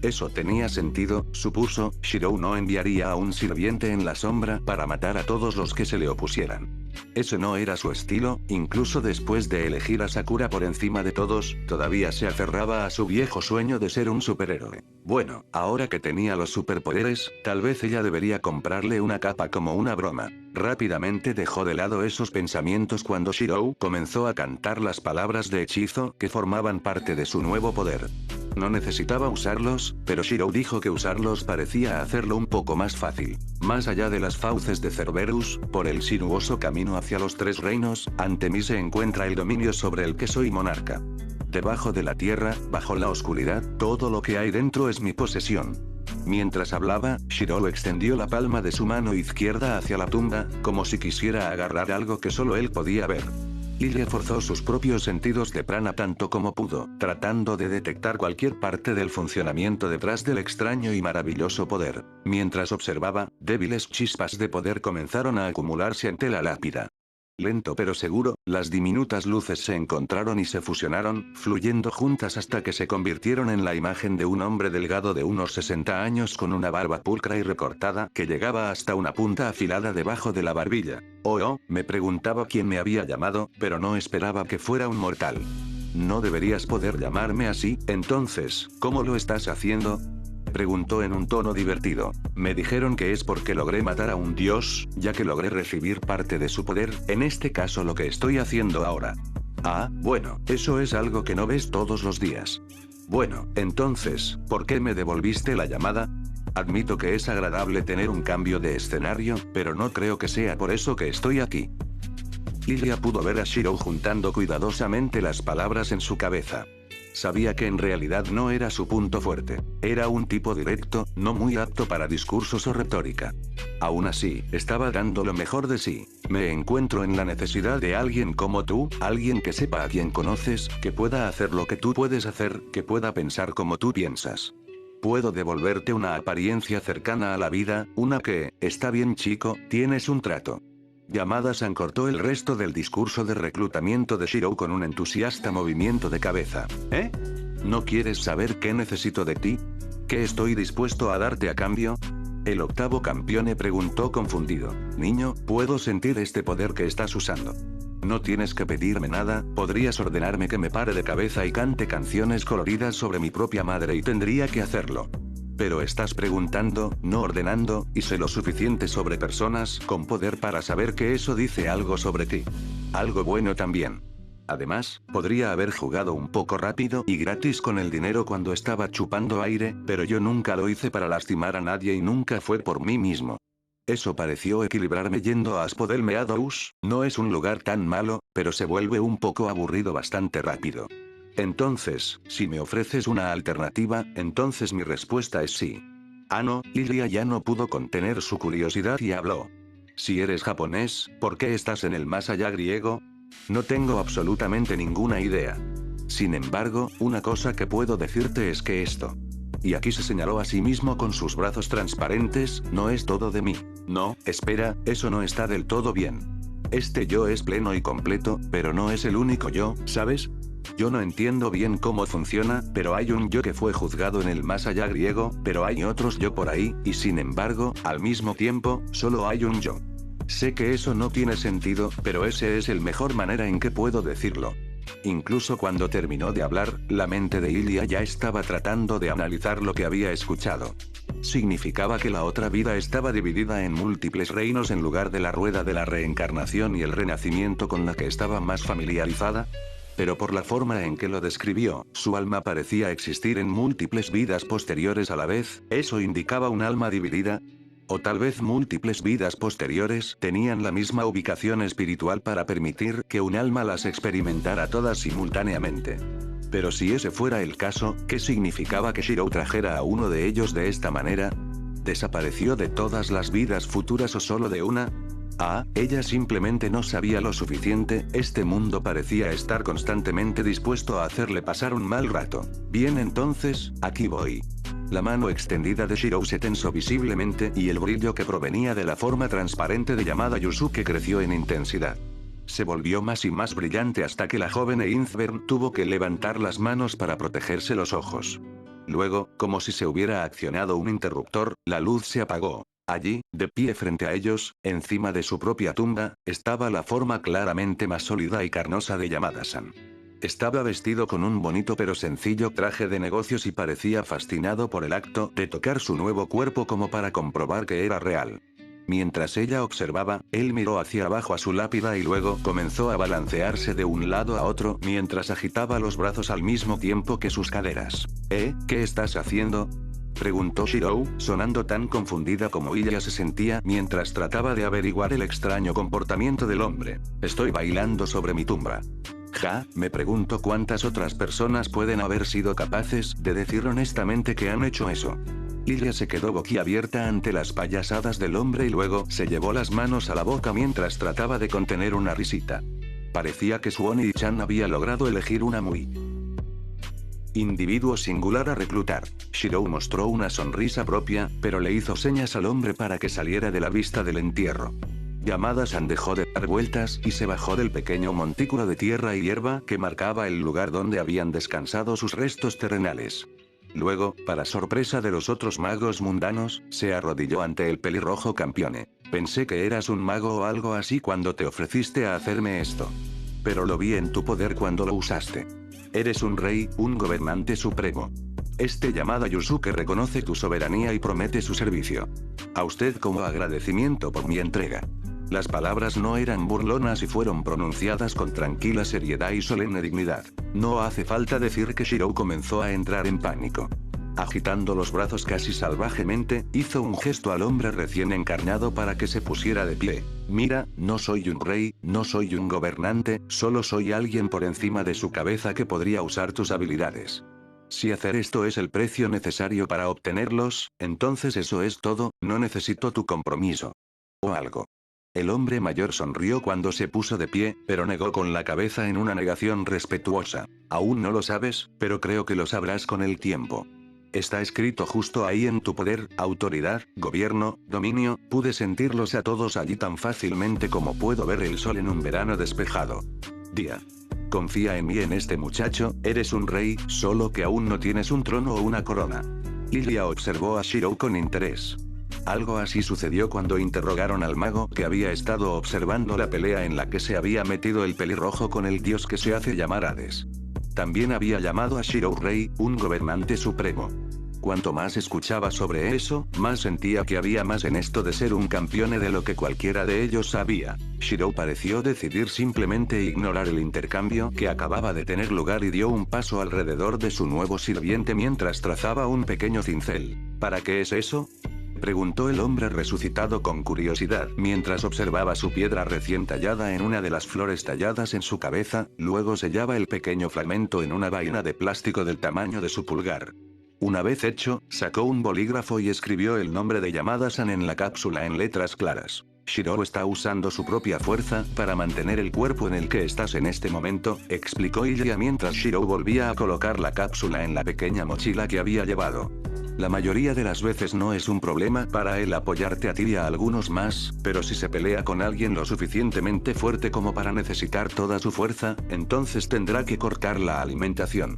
Eso tenía sentido, supuso, Shirou no enviaría a un sirviente en la sombra para matar a todos los que se le opusieran. Ese no era su estilo, incluso después de elegir a Sakura por encima de todos, todavía se aferraba a su viejo sueño de ser un superhéroe. Bueno, ahora que tenía los superpoderes, tal vez ella debería comprarle una capa como una broma. Rápidamente dejó de lado esos pensamientos cuando Shirou comenzó a cantar las palabras de hechizo que formaban parte de su nuevo poder. No necesitaba usarlos, pero Shirou dijo que usarlos parecía hacerlo un poco más fácil. Más allá de las fauces de Cerberus, por el sinuoso camino hacia los 3 reinos, ante mí se encuentra el dominio sobre el que soy monarca. Debajo de la tierra, bajo la oscuridad, todo lo que hay dentro es mi posesión. Mientras hablaba, Shirou extendió la palma de su mano izquierda hacia la tumba, como si quisiera agarrar algo que solo él podía ver. Lilia forzó sus propios sentidos de prana tanto como pudo, tratando de detectar cualquier parte del funcionamiento detrás del extraño y maravilloso poder. Mientras observaba, débiles chispas de poder comenzaron a acumularse ante la lápida. Lento pero seguro, las diminutas luces se encontraron y se fusionaron, fluyendo juntas hasta que se convirtieron en la imagen de un hombre delgado de unos 60 años con una barba pulcra y recortada que llegaba hasta una punta afilada debajo de la barbilla. Me preguntaba quién me había llamado, pero no esperaba que fuera un mortal. No deberías poder llamarme así, entonces, ¿cómo lo estás haciendo? Preguntó en un tono divertido. Me dijeron que es porque logré matar a un dios, ya que logré recibir parte de su poder, en este caso lo que estoy haciendo ahora. Ah, bueno, eso es algo que no ves todos los días. Bueno, entonces, ¿por qué me devolviste la llamada? Admito que es agradable tener un cambio de escenario, pero no creo que sea por eso que estoy aquí. Lilia pudo ver a Shirou juntando cuidadosamente las palabras en su cabeza. Sabía que en realidad no era su punto fuerte. Era un tipo directo, no muy apto para discursos o retórica. Aún así, estaba dando lo mejor de sí. Me encuentro en la necesidad de alguien como tú, alguien que sepa a quien conoces, que pueda hacer lo que tú puedes hacer, que pueda pensar como tú piensas. Puedo devolverte una apariencia cercana a la vida, una que, está bien chico, tienes un trato. Yamada-san cortó el resto del discurso de reclutamiento de Shirou con un entusiasta movimiento de cabeza. ¿Eh? ¿No quieres saber qué necesito de ti? ¿Qué estoy dispuesto a darte a cambio? El octavo campeón preguntó confundido. Niño, puedo sentir este poder que estás usando. No tienes que pedirme nada, podrías ordenarme que me pare de cabeza y cante canciones coloridas sobre mi propia madre y tendría que hacerlo. Pero estás preguntando, no ordenando, y sé lo suficiente sobre personas con poder para saber que eso dice algo sobre ti. Algo bueno también. Además, podría haber jugado un poco rápido y gratis con el dinero cuando estaba chupando aire, pero yo nunca lo hice para lastimar a nadie y nunca fue por mí mismo. Eso pareció equilibrarme yendo a Aspodelmeados, no es un lugar tan malo, pero se vuelve un poco aburrido bastante rápido. Entonces, si me ofreces una alternativa, entonces mi respuesta es sí. Ah no, Lilia ya no pudo contener su curiosidad y habló. Si eres japonés, ¿por qué estás en el más allá griego? No tengo absolutamente ninguna idea. Sin embargo, una cosa que puedo decirte es que esto. Y aquí se señaló a sí mismo con sus brazos transparentes, no es todo de mí. No, espera, eso no está del todo bien. Este yo es pleno y completo, pero no es el único yo, ¿sabes? Yo no entiendo bien cómo funciona, pero hay un yo que fue juzgado en el más allá griego, pero hay otros yo por ahí, y sin embargo, al mismo tiempo, solo hay un yo. Sé que eso no tiene sentido, pero ese es el mejor manera en que puedo decirlo. Incluso cuando terminó de hablar, la mente de Ilia ya estaba tratando de analizar lo que había escuchado. ¿Significaba que la otra vida estaba dividida en múltiples reinos en lugar de la rueda de la reencarnación y el renacimiento con la que estaba más familiarizada? Pero por la forma en que lo describió, su alma parecía existir en múltiples vidas posteriores a la vez, ¿eso indicaba un alma dividida? O tal vez múltiples vidas posteriores tenían la misma ubicación espiritual para permitir que un alma las experimentara todas simultáneamente. Pero si ese fuera el caso, ¿qué significaba que Shirou trajera a uno de ellos de esta manera? ¿Desapareció de todas las vidas futuras o solo de una? Ah, ella simplemente no sabía lo suficiente, este mundo parecía estar constantemente dispuesto a hacerle pasar un mal rato. Bien entonces, aquí voy. La mano extendida de Shirou se tensó visiblemente y el brillo que provenía de la forma transparente de llamada Yusuke creció en intensidad. Se volvió más y más brillante hasta que la joven Einzbern tuvo que levantar las manos para protegerse los ojos. Luego, como si se hubiera accionado un interruptor, la luz se apagó. Allí, de pie frente a ellos, encima de su propia tumba, estaba la forma claramente más sólida y carnosa de Yamada-san. Estaba vestido con un bonito pero sencillo traje de negocios y parecía fascinado por el acto de tocar su nuevo cuerpo como para comprobar que era real. Mientras ella observaba, él miró hacia abajo a su lápida y luego comenzó a balancearse de un lado a otro mientras agitaba los brazos al mismo tiempo que sus caderas. ¿Qué estás haciendo?, preguntó Shirou, sonando tan confundida como ella se sentía mientras trataba de averiguar el extraño comportamiento del hombre. Estoy bailando sobre mi tumba. Me pregunto cuántas otras personas pueden haber sido capaces de decir honestamente que han hecho eso. Lilia se quedó boquiabierta ante las payasadas del hombre y luego se llevó las manos a la boca mientras trataba de contener una risita. Parecía que Suoni-chan había logrado elegir una muy individuo singular a reclutar. Shirou mostró una sonrisa propia, pero le hizo señas al hombre para que saliera de la vista del entierro. Yamada-san dejó de dar vueltas y se bajó del pequeño montículo de tierra y hierba que marcaba el lugar donde habían descansado sus restos terrenales. Luego, para sorpresa de los otros magos mundanos, se arrodilló ante el pelirrojo campione. Pensé que eras un mago o algo así cuando te ofreciste a hacerme esto. Pero lo vi en tu poder cuando lo usaste. Eres un rey, un gobernante supremo. Este llamado Yusuke reconoce tu soberanía y promete su servicio. A usted como agradecimiento por mi entrega. Las palabras no eran burlonas y fueron pronunciadas con tranquila seriedad y solemne dignidad. No hace falta decir que Shirou comenzó a entrar en pánico. Agitando los brazos casi salvajemente, hizo un gesto al hombre recién encarnado para que se pusiera de pie. Mira, no soy un rey, no soy un gobernante, solo soy alguien por encima de su cabeza que podría usar tus habilidades. Si hacer esto es el precio necesario para obtenerlos, entonces eso es todo, no necesito tu compromiso. O algo. El hombre mayor sonrió cuando se puso de pie, pero negó con la cabeza en una negación respetuosa. Aún no lo sabes, pero creo que lo sabrás con el tiempo. Está escrito justo ahí en tu poder, autoridad, gobierno, dominio, pude sentirlos a todos allí tan fácilmente como puedo ver el sol en un verano despejado. Día. Confía en mí en este muchacho, eres un rey, solo que aún no tienes un trono o una corona. Lilia observó a Shirou con interés. Algo así sucedió cuando interrogaron al mago que había estado observando la pelea en la que se había metido el pelirrojo con el dios que se hace llamar Hades. También había llamado a Shirou rey, un gobernante supremo. Cuanto más escuchaba sobre eso, más sentía que había más en esto de ser un campeón de lo que cualquiera de ellos sabía. Shirou pareció decidir simplemente ignorar el intercambio que acababa de tener lugar y dio un paso alrededor de su nuevo sirviente mientras trazaba un pequeño cincel. ¿Para qué es eso?, preguntó el hombre resucitado con curiosidad mientras observaba su piedra recién tallada en una de las flores talladas en su cabeza, luego sellaba el pequeño fragmento en una vaina de plástico del tamaño de su pulgar. Una vez hecho, sacó un bolígrafo y escribió el nombre de Yamada-san en la cápsula en letras claras. Shirou está usando su propia fuerza para mantener el cuerpo en el que estás en este momento, explicó Ilya mientras Shirou volvía a colocar la cápsula en la pequeña mochila que había llevado. La mayoría de las veces no es un problema para él apoyarte a ti y a algunos más, pero si se pelea con alguien lo suficientemente fuerte como para necesitar toda su fuerza, entonces tendrá que cortar la alimentación.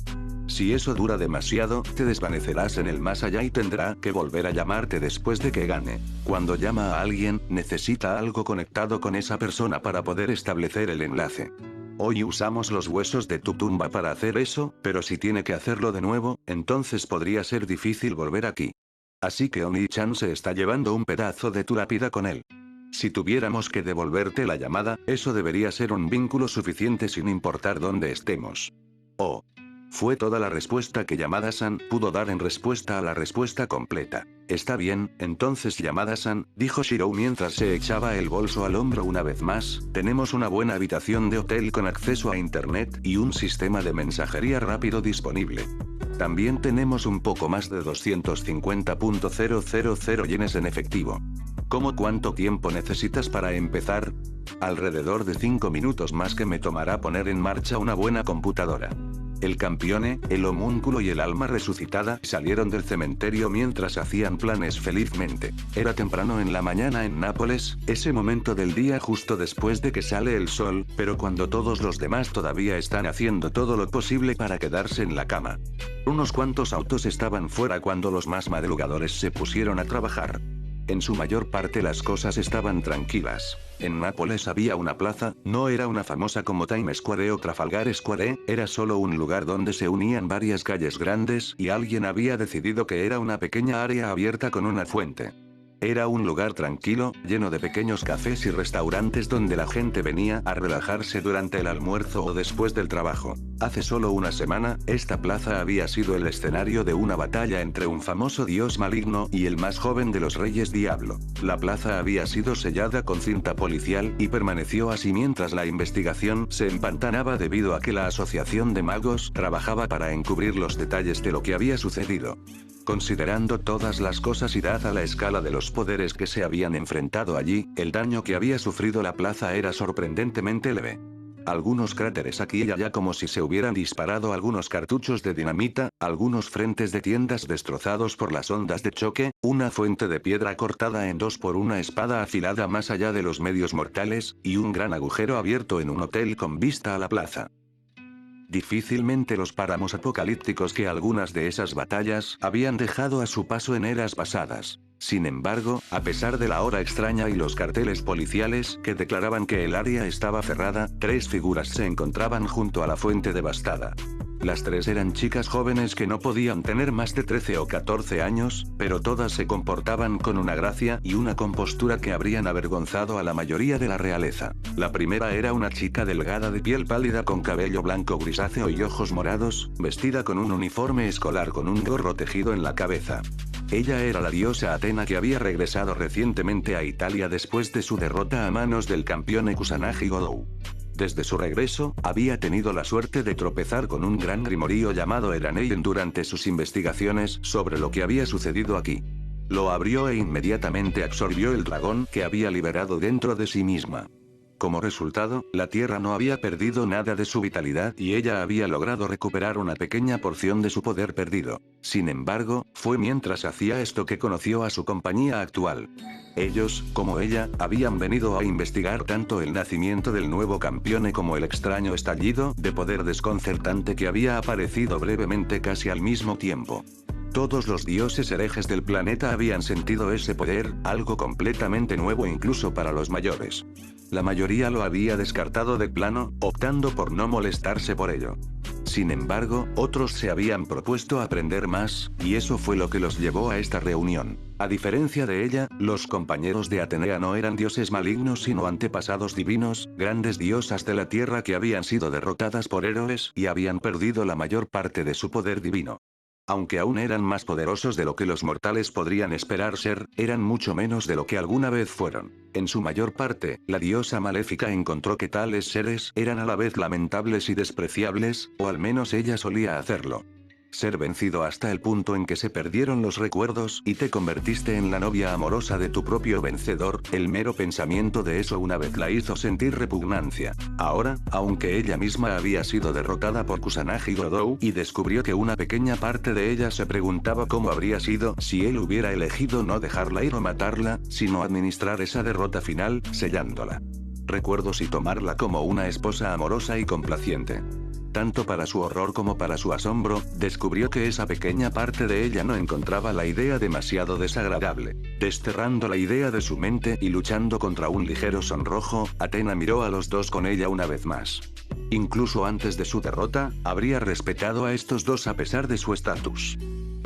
Si eso dura demasiado, te desvanecerás en el más allá y tendrá que volver a llamarte después de que gane. Cuando llama a alguien, necesita algo conectado con esa persona para poder establecer el enlace. Hoy usamos los huesos de tu tumba para hacer eso, pero si tiene que hacerlo de nuevo, entonces podría ser difícil volver aquí. Así que Oni-chan se está llevando un pedazo de tu lápida con él. Si tuviéramos que devolverte la llamada, eso debería ser un vínculo suficiente sin importar dónde estemos. Oh. Fue toda la respuesta que Yamada-san pudo dar en respuesta a la respuesta completa. Está bien, entonces Yamada-san, dijo Shirou mientras se echaba el bolso al hombro una vez más, tenemos una buena habitación de hotel con acceso a internet y un sistema de mensajería rápido disponible. También tenemos un poco más de 250.000 yenes en efectivo. ¿Cómo cuánto tiempo necesitas para empezar? Alrededor de 5 minutos más que me tomará poner en marcha una buena computadora. El campione, el homúnculo y el alma resucitada salieron del cementerio mientras hacían planes felizmente. Era temprano en la mañana en Nápoles, ese momento del día justo después de que sale el sol, pero cuando todos los demás todavía están haciendo todo lo posible para quedarse en la cama. Unos cuantos autos estaban fuera cuando los más madrugadores se pusieron a trabajar. En su mayor parte las cosas estaban tranquilas. En Nápoles había una plaza, no era una famosa como Times Square o Trafalgar Square, era solo un lugar donde se unían varias calles grandes y alguien había decidido que era una pequeña área abierta con una fuente. Era un lugar tranquilo, lleno de pequeños cafés y restaurantes donde la gente venía a relajarse durante el almuerzo o después del trabajo. Hace solo una semana, esta plaza había sido el escenario de una batalla entre un famoso dios maligno y el más joven de los reyes diablo. La plaza había sido sellada con cinta policial y permaneció así mientras la investigación se empantanaba debido a que la asociación de magos trabajaba para encubrir los detalles de lo que había sucedido. Considerando todas las cosas y dada la escala de los poderes que se habían enfrentado allí, el daño que había sufrido la plaza era sorprendentemente leve. Algunos cráteres aquí y allá como si se hubieran disparado algunos cartuchos de dinamita, algunos frentes de tiendas destrozados por las ondas de choque, una fuente de piedra cortada en dos por una espada afilada más allá de los medios mortales, y un gran agujero abierto en un hotel con vista a la plaza. Difícilmente los páramos apocalípticos que algunas de esas batallas habían dejado a su paso en eras pasadas. Sin embargo, a pesar de la hora extraña y los carteles policiales que declaraban que el área estaba cerrada, 3 figuras se encontraban junto a la fuente devastada. Las 3 eran chicas jóvenes que no podían tener más de 13 o 14 años, pero todas se comportaban con una gracia y una compostura que habrían avergonzado a la mayoría de la realeza. La primera era una chica delgada de piel pálida con cabello blanco grisáceo y ojos morados, vestida con un uniforme escolar con un gorro tejido en la cabeza. Ella era la diosa Atena que había regresado recientemente a Italia después de su derrota a manos del campeón Kusanagi Godou. Desde su regreso, había tenido la suerte de tropezar con un gran grimorío llamado Eraneien durante sus investigaciones sobre lo que había sucedido aquí. Lo abrió e inmediatamente absorbió el dragón que había liberado dentro de sí misma. Como resultado, la Tierra no había perdido nada de su vitalidad y ella había logrado recuperar una pequeña porción de su poder perdido. Sin embargo, fue mientras hacía esto que conoció a su compañía actual. Ellos, como ella, habían venido a investigar tanto el nacimiento del nuevo campeón como el extraño estallido de poder desconcertante que había aparecido brevemente casi al mismo tiempo. Todos los dioses herejes del planeta habían sentido ese poder, algo completamente nuevo incluso para los mayores. La mayoría lo había descartado de plano, optando por no molestarse por ello. Sin embargo, otros se habían propuesto aprender más, y eso fue lo que los llevó a esta reunión. A diferencia de ella, los compañeros de Atenea no eran dioses malignos sino antepasados divinos, grandes diosas de la tierra que habían sido derrotadas por héroes y habían perdido la mayor parte de su poder divino. Aunque aún eran más poderosos de lo que los mortales podrían esperar ser, eran mucho menos de lo que alguna vez fueron. En su mayor parte, la diosa maléfica encontró que tales seres eran a la vez lamentables y despreciables, o al menos ella solía hacerlo. Ser vencido hasta el punto en que se perdieron los recuerdos y te convertiste en la novia amorosa de tu propio vencedor, el mero pensamiento de eso una vez la hizo sentir repugnancia. Ahora, aunque ella misma había sido derrotada por Kusanagi Godou y descubrió que una pequeña parte de ella se preguntaba cómo habría sido si él hubiera elegido no dejarla ir o matarla, sino administrar esa derrota final, sellándola. Recuerdos y tomarla como una esposa amorosa y complaciente. Tanto para su horror como para su asombro, descubrió que esa pequeña parte de ella no encontraba la idea demasiado desagradable. Desterrando la idea de su mente y luchando contra un ligero sonrojo, Atena miró a los dos con ella una vez más. Incluso antes de su derrota, habría respetado a estos dos a pesar de su estatus.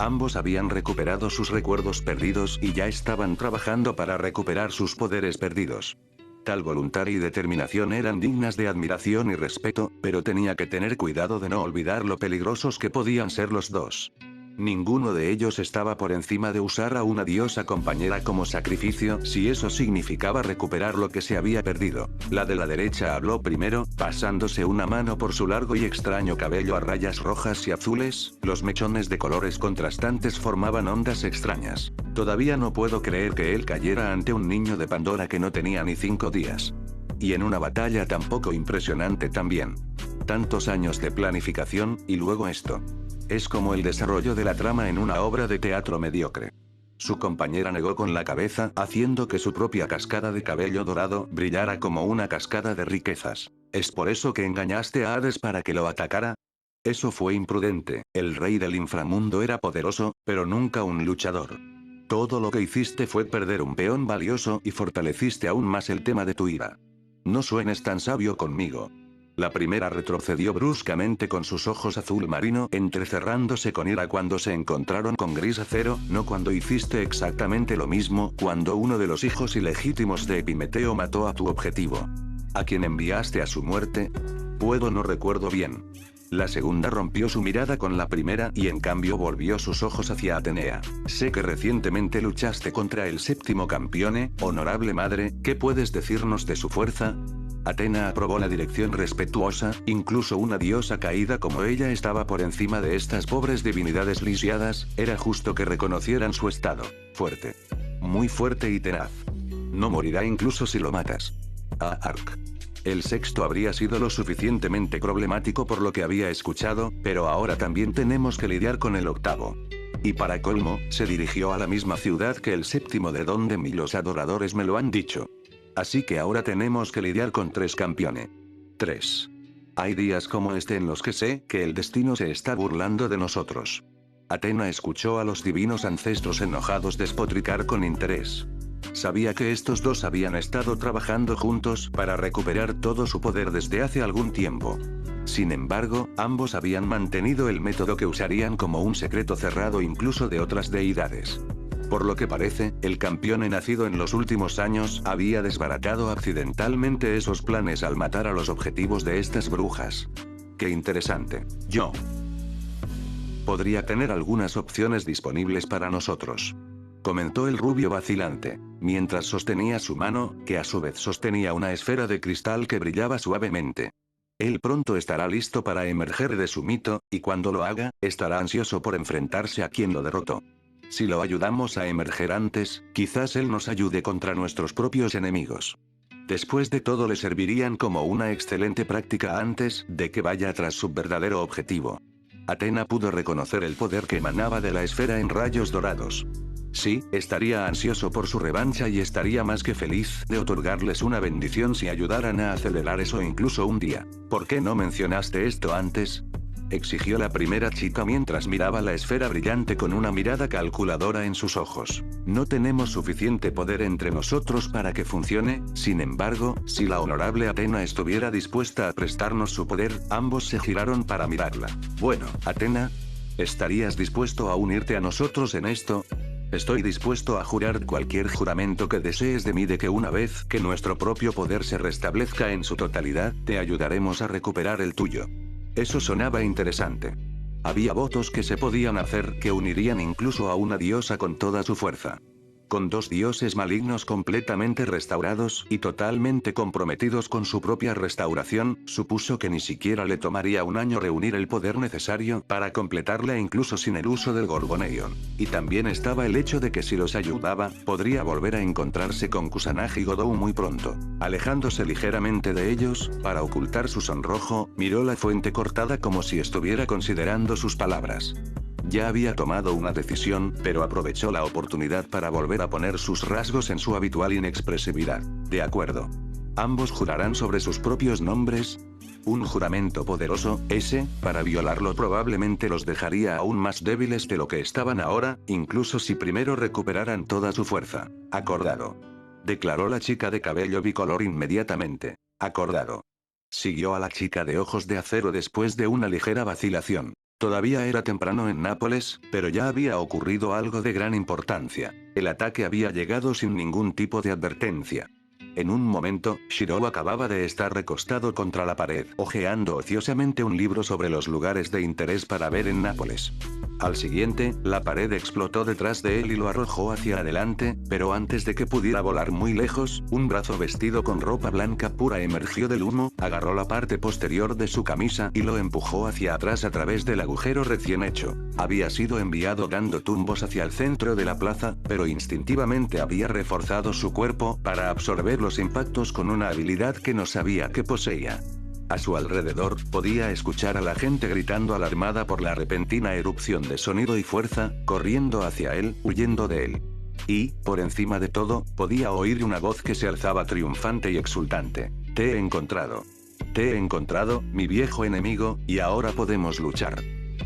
Ambos habían recuperado sus recuerdos perdidos y ya estaban trabajando para recuperar sus poderes perdidos. Tal voluntad y determinación eran dignas de admiración y respeto, pero tenía que tener cuidado de no olvidar lo peligrosos que podían ser los dos. Ninguno de ellos estaba por encima de usar a una diosa compañera como sacrificio si eso significaba recuperar lo que se había perdido. La de la derecha habló primero, pasándose una mano por su largo y extraño cabello a rayas rojas y azules, los mechones de colores contrastantes formaban ondas extrañas. Todavía no puedo creer que él cayera ante un niño de Pandora que no tenía ni 5 días. Y en una batalla tan poco impresionante también. Tantos años de planificación, y luego esto. Es como el desarrollo de la trama en una obra de teatro mediocre. Su compañera negó con la cabeza, haciendo que su propia cascada de cabello dorado brillara como una cascada de riquezas. ¿Es por eso que engañaste a Hades para que lo atacara? Eso fue imprudente. El rey del inframundo era poderoso, pero nunca un luchador. Todo lo que hiciste fue perder un peón valioso y fortaleciste aún más el tema de tu ira. No suenes tan sabio conmigo. La primera retrocedió bruscamente con sus ojos azul marino entrecerrándose con ira cuando se encontraron con gris acero, no cuando hiciste exactamente lo mismo, cuando uno de los hijos ilegítimos de Epimeteo mató a tu objetivo. ¿A quien enviaste a su muerte? No recuerdo bien. La segunda rompió su mirada con la primera y en cambio volvió sus ojos hacia Atenea. Sé que recientemente luchaste contra el séptimo campeone, honorable madre, ¿qué puedes decirnos de su fuerza? Atena aprobó la dirección respetuosa, incluso una diosa caída como ella estaba por encima de estas pobres divinidades lisiadas, era justo que reconocieran su estado. Fuerte. Muy fuerte y tenaz. No morirá incluso si lo matas. Ark. El sexto habría sido lo suficientemente problemático por lo que había escuchado, pero ahora también tenemos que lidiar con el octavo. Y para colmo, se dirigió a la misma ciudad que el séptimo de donde los adoradores me lo han dicho. Así que ahora tenemos que lidiar con 3 campeones. 3. Hay días como este en los que sé que el destino se está burlando de nosotros. Atena escuchó a los divinos ancestros enojados despotricar con interés. Sabía que estos dos habían estado trabajando juntos para recuperar todo su poder desde hace algún tiempo. Sin embargo, ambos habían mantenido el método que usarían como un secreto cerrado incluso de otras deidades. Por lo que parece, el campeón nacido en los últimos años había desbaratado accidentalmente esos planes al matar a los objetivos de estas brujas. Qué interesante. Yo podría tener algunas opciones disponibles para nosotros, comentó el rubio vacilante, mientras sostenía su mano, que a su vez sostenía una esfera de cristal que brillaba suavemente. Él pronto estará listo para emerger de su mito, y cuando lo haga, estará ansioso por enfrentarse a quien lo derrotó. Si lo ayudamos a emerger antes, quizás él nos ayude contra nuestros propios enemigos. Después de todo le servirían como una excelente práctica antes de que vaya tras su verdadero objetivo. Atena pudo reconocer el poder que emanaba de la esfera en rayos dorados. Sí, estaría ansioso por su revancha y estaría más que feliz de otorgarles una bendición si ayudaran a acelerar eso incluso un día. ¿Por qué no mencionaste esto antes?, exigió la primera chica mientras miraba la esfera brillante con una mirada calculadora en sus ojos. No tenemos suficiente poder entre nosotros para que funcione, sin embargo, si la honorable Atena estuviera dispuesta a prestarnos su poder, ambos se giraron para mirarla. Bueno, Atena, ¿estarías dispuesto a unirte a nosotros en esto? Estoy dispuesto a jurar cualquier juramento que desees de mí de que una vez que nuestro propio poder se restablezca en su totalidad, te ayudaremos a recuperar el tuyo. Eso sonaba interesante. Había votos que se podían hacer que unirían incluso a una diosa con toda su fuerza. Con 2 dioses malignos completamente restaurados y totalmente comprometidos con su propia restauración, supuso que ni siquiera le tomaría un año reunir el poder necesario para completarla incluso sin el uso del Gorgoneion. Y también estaba el hecho de que si los ayudaba, podría volver a encontrarse con Kusanagi y Godou muy pronto. Alejándose ligeramente de ellos, para ocultar su sonrojo, miró la fuente cortada como si estuviera considerando sus palabras. Ya había tomado una decisión, pero aprovechó la oportunidad para volver a poner sus rasgos en su habitual inexpresividad. De acuerdo. ¿Ambos jurarán sobre sus propios nombres? Un juramento poderoso, ese, para violarlo probablemente los dejaría aún más débiles de lo que estaban ahora, incluso si primero recuperaran toda su fuerza. Acordado. Declaró la chica de cabello bicolor inmediatamente. Acordado. Siguió a la chica de ojos de acero después de una ligera vacilación. Todavía era temprano en Nápoles, pero ya había ocurrido algo de gran importancia. El ataque había llegado sin ningún tipo de advertencia. En un momento, Shirou acababa de estar recostado contra la pared, hojeando ociosamente un libro sobre los lugares de interés para ver en Nápoles. Al siguiente, la pared explotó detrás de él y lo arrojó hacia adelante, pero antes de que pudiera volar muy lejos, un brazo vestido con ropa blanca pura emergió del humo, agarró la parte posterior de su camisa y lo empujó hacia atrás a través del agujero recién hecho. Había sido enviado dando tumbos hacia el centro de la plaza, pero instintivamente había reforzado su cuerpo para absorber los impactos con una habilidad que no sabía que poseía. A su alrededor, podía escuchar a la gente gritando alarmada por la repentina erupción de sonido y fuerza, corriendo hacia él, huyendo de él. Y, por encima de todo, podía oír una voz que se alzaba triunfante y exultante. Te he encontrado. Te he encontrado, mi viejo enemigo, y ahora podemos luchar.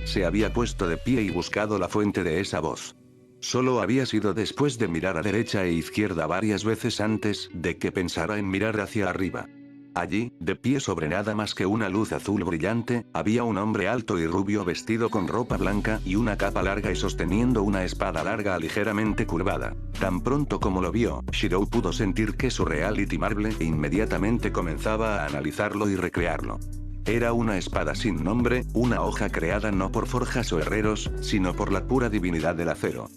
Se había puesto de pie y buscado la fuente de esa voz. Solo había sido después de mirar a derecha e izquierda varias veces antes de que pensara en mirar hacia arriba. Allí, de pie sobre nada más que una luz azul brillante, había un hombre alto y rubio vestido con ropa blanca y una capa larga y sosteniendo una espada larga ligeramente curvada. Tan pronto como lo vio, Shirou pudo sentir que su reality marble e inmediatamente comenzaba a analizarlo y recrearlo. Era una espada sin nombre, una hoja creada no por forjas o herreros, sino por la pura divinidad del acero.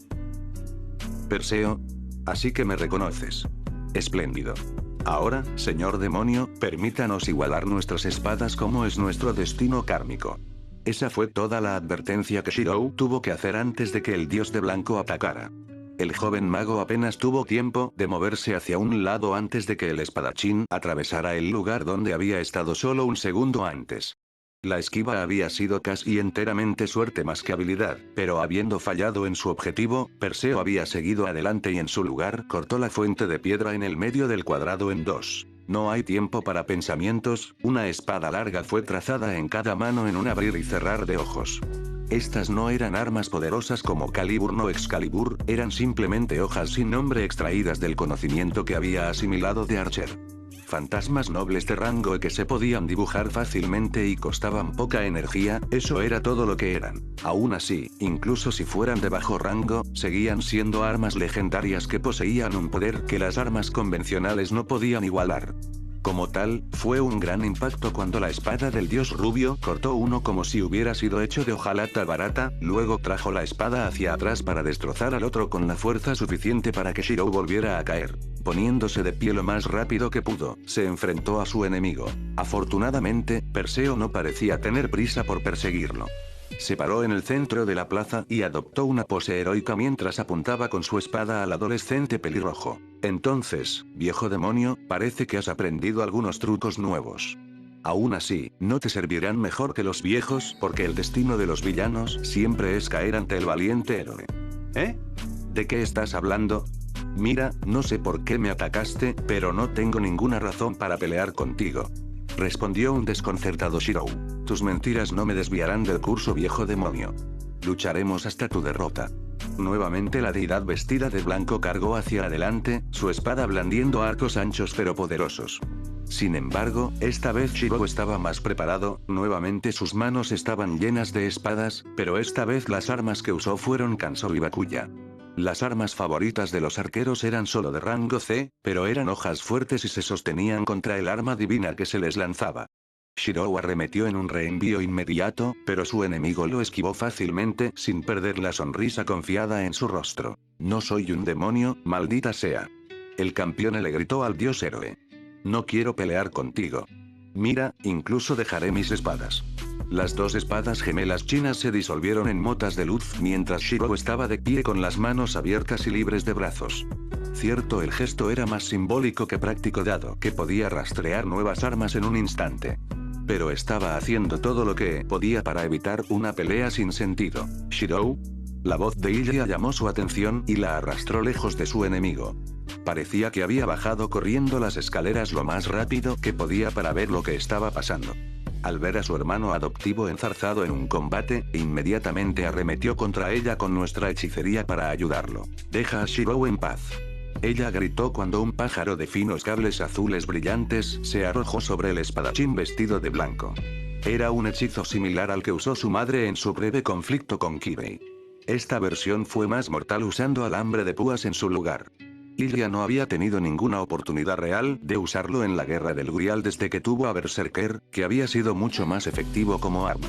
Perseo. Así que me reconoces. Espléndido. Ahora, señor demonio, permítanos igualar nuestras espadas como es nuestro destino kármico. Esa fue toda la advertencia que Shirou tuvo que hacer antes de que el dios de blanco atacara. El joven mago apenas tuvo tiempo de moverse hacia un lado antes de que el espadachín atravesara el lugar donde había estado solo un segundo antes. La esquiva había sido casi enteramente suerte más que habilidad, pero habiendo fallado en su objetivo, Perseo había seguido adelante y en su lugar cortó la fuente de piedra en el medio del cuadrado en dos. No hay tiempo para pensamientos, una espada larga fue trazada en cada mano en un abrir y cerrar de ojos. Estas no eran armas poderosas como Calibur o Excalibur, eran simplemente hojas sin nombre extraídas del conocimiento que había asimilado de Archer. Fantasmas nobles de rango que se podían dibujar fácilmente y costaban poca energía, eso era todo lo que eran. Aún así, incluso si fueran de bajo rango, seguían siendo armas legendarias que poseían un poder que las armas convencionales no podían igualar. Como tal, fue un gran impacto cuando la espada del dios rubio cortó uno como si hubiera sido hecho de hojalata barata, luego trajo la espada hacia atrás para destrozar al otro con la fuerza suficiente para que Shirou volviera a caer. Poniéndose de pie lo más rápido que pudo, se enfrentó a su enemigo. Afortunadamente, Perseo no parecía tener prisa por perseguirlo. Se paró en el centro de la plaza y adoptó una pose heroica mientras apuntaba con su espada al adolescente pelirrojo. Entonces, viejo demonio, parece que has aprendido algunos trucos nuevos. Aún así, no te servirán mejor que los viejos porque el destino de los villanos siempre es caer ante el valiente héroe. ¿Eh? ¿De qué estás hablando? Mira, no sé por qué me atacaste, pero no tengo ninguna razón para pelear contigo. Respondió un desconcertado Shirou. Tus mentiras no me desviarán del curso, viejo demonio. Lucharemos hasta tu derrota. Nuevamente la deidad vestida de blanco cargó hacia adelante, su espada blandiendo arcos anchos pero poderosos. Sin embargo, esta vez Shirou estaba más preparado, nuevamente sus manos estaban llenas de espadas, pero esta vez las armas que usó fueron Kanso y Bakuya. Las armas favoritas de los arqueros eran solo de rango C, pero eran hojas fuertes y se sostenían contra el arma divina que se les lanzaba. Shirou arremetió en un reenvío inmediato, pero su enemigo lo esquivó fácilmente sin perder la sonrisa confiada en su rostro. No soy un demonio, maldita sea. El campeón le gritó al dios héroe. No quiero pelear contigo. Mira, incluso dejaré mis espadas. Las dos espadas gemelas chinas se disolvieron en motas de luz mientras Shirou estaba de pie con las manos abiertas y libres de brazos. Cierto, el gesto era más simbólico que práctico dado que podía rastrear nuevas armas en un instante. Pero estaba haciendo todo lo que podía para evitar una pelea sin sentido. ¿Shirou? La voz de Ilya llamó su atención y la arrastró lejos de su enemigo. Parecía que había bajado corriendo las escaleras lo más rápido que podía para ver lo que estaba pasando. Al ver a su hermano adoptivo enzarzado en un combate, inmediatamente arremetió contra ella con nuestra hechicería para ayudarlo. Deja a Shirou en paz. Ella gritó cuando un pájaro de finos cables azules brillantes se arrojó sobre el espadachín vestido de blanco. Era un hechizo similar al que usó su madre en su breve conflicto con Kirei. Esta versión fue más mortal usando alambre de púas en su lugar. Ilya no había tenido ninguna oportunidad real de usarlo en la guerra del Grial desde que tuvo a Berserker, que había sido mucho más efectivo como arma.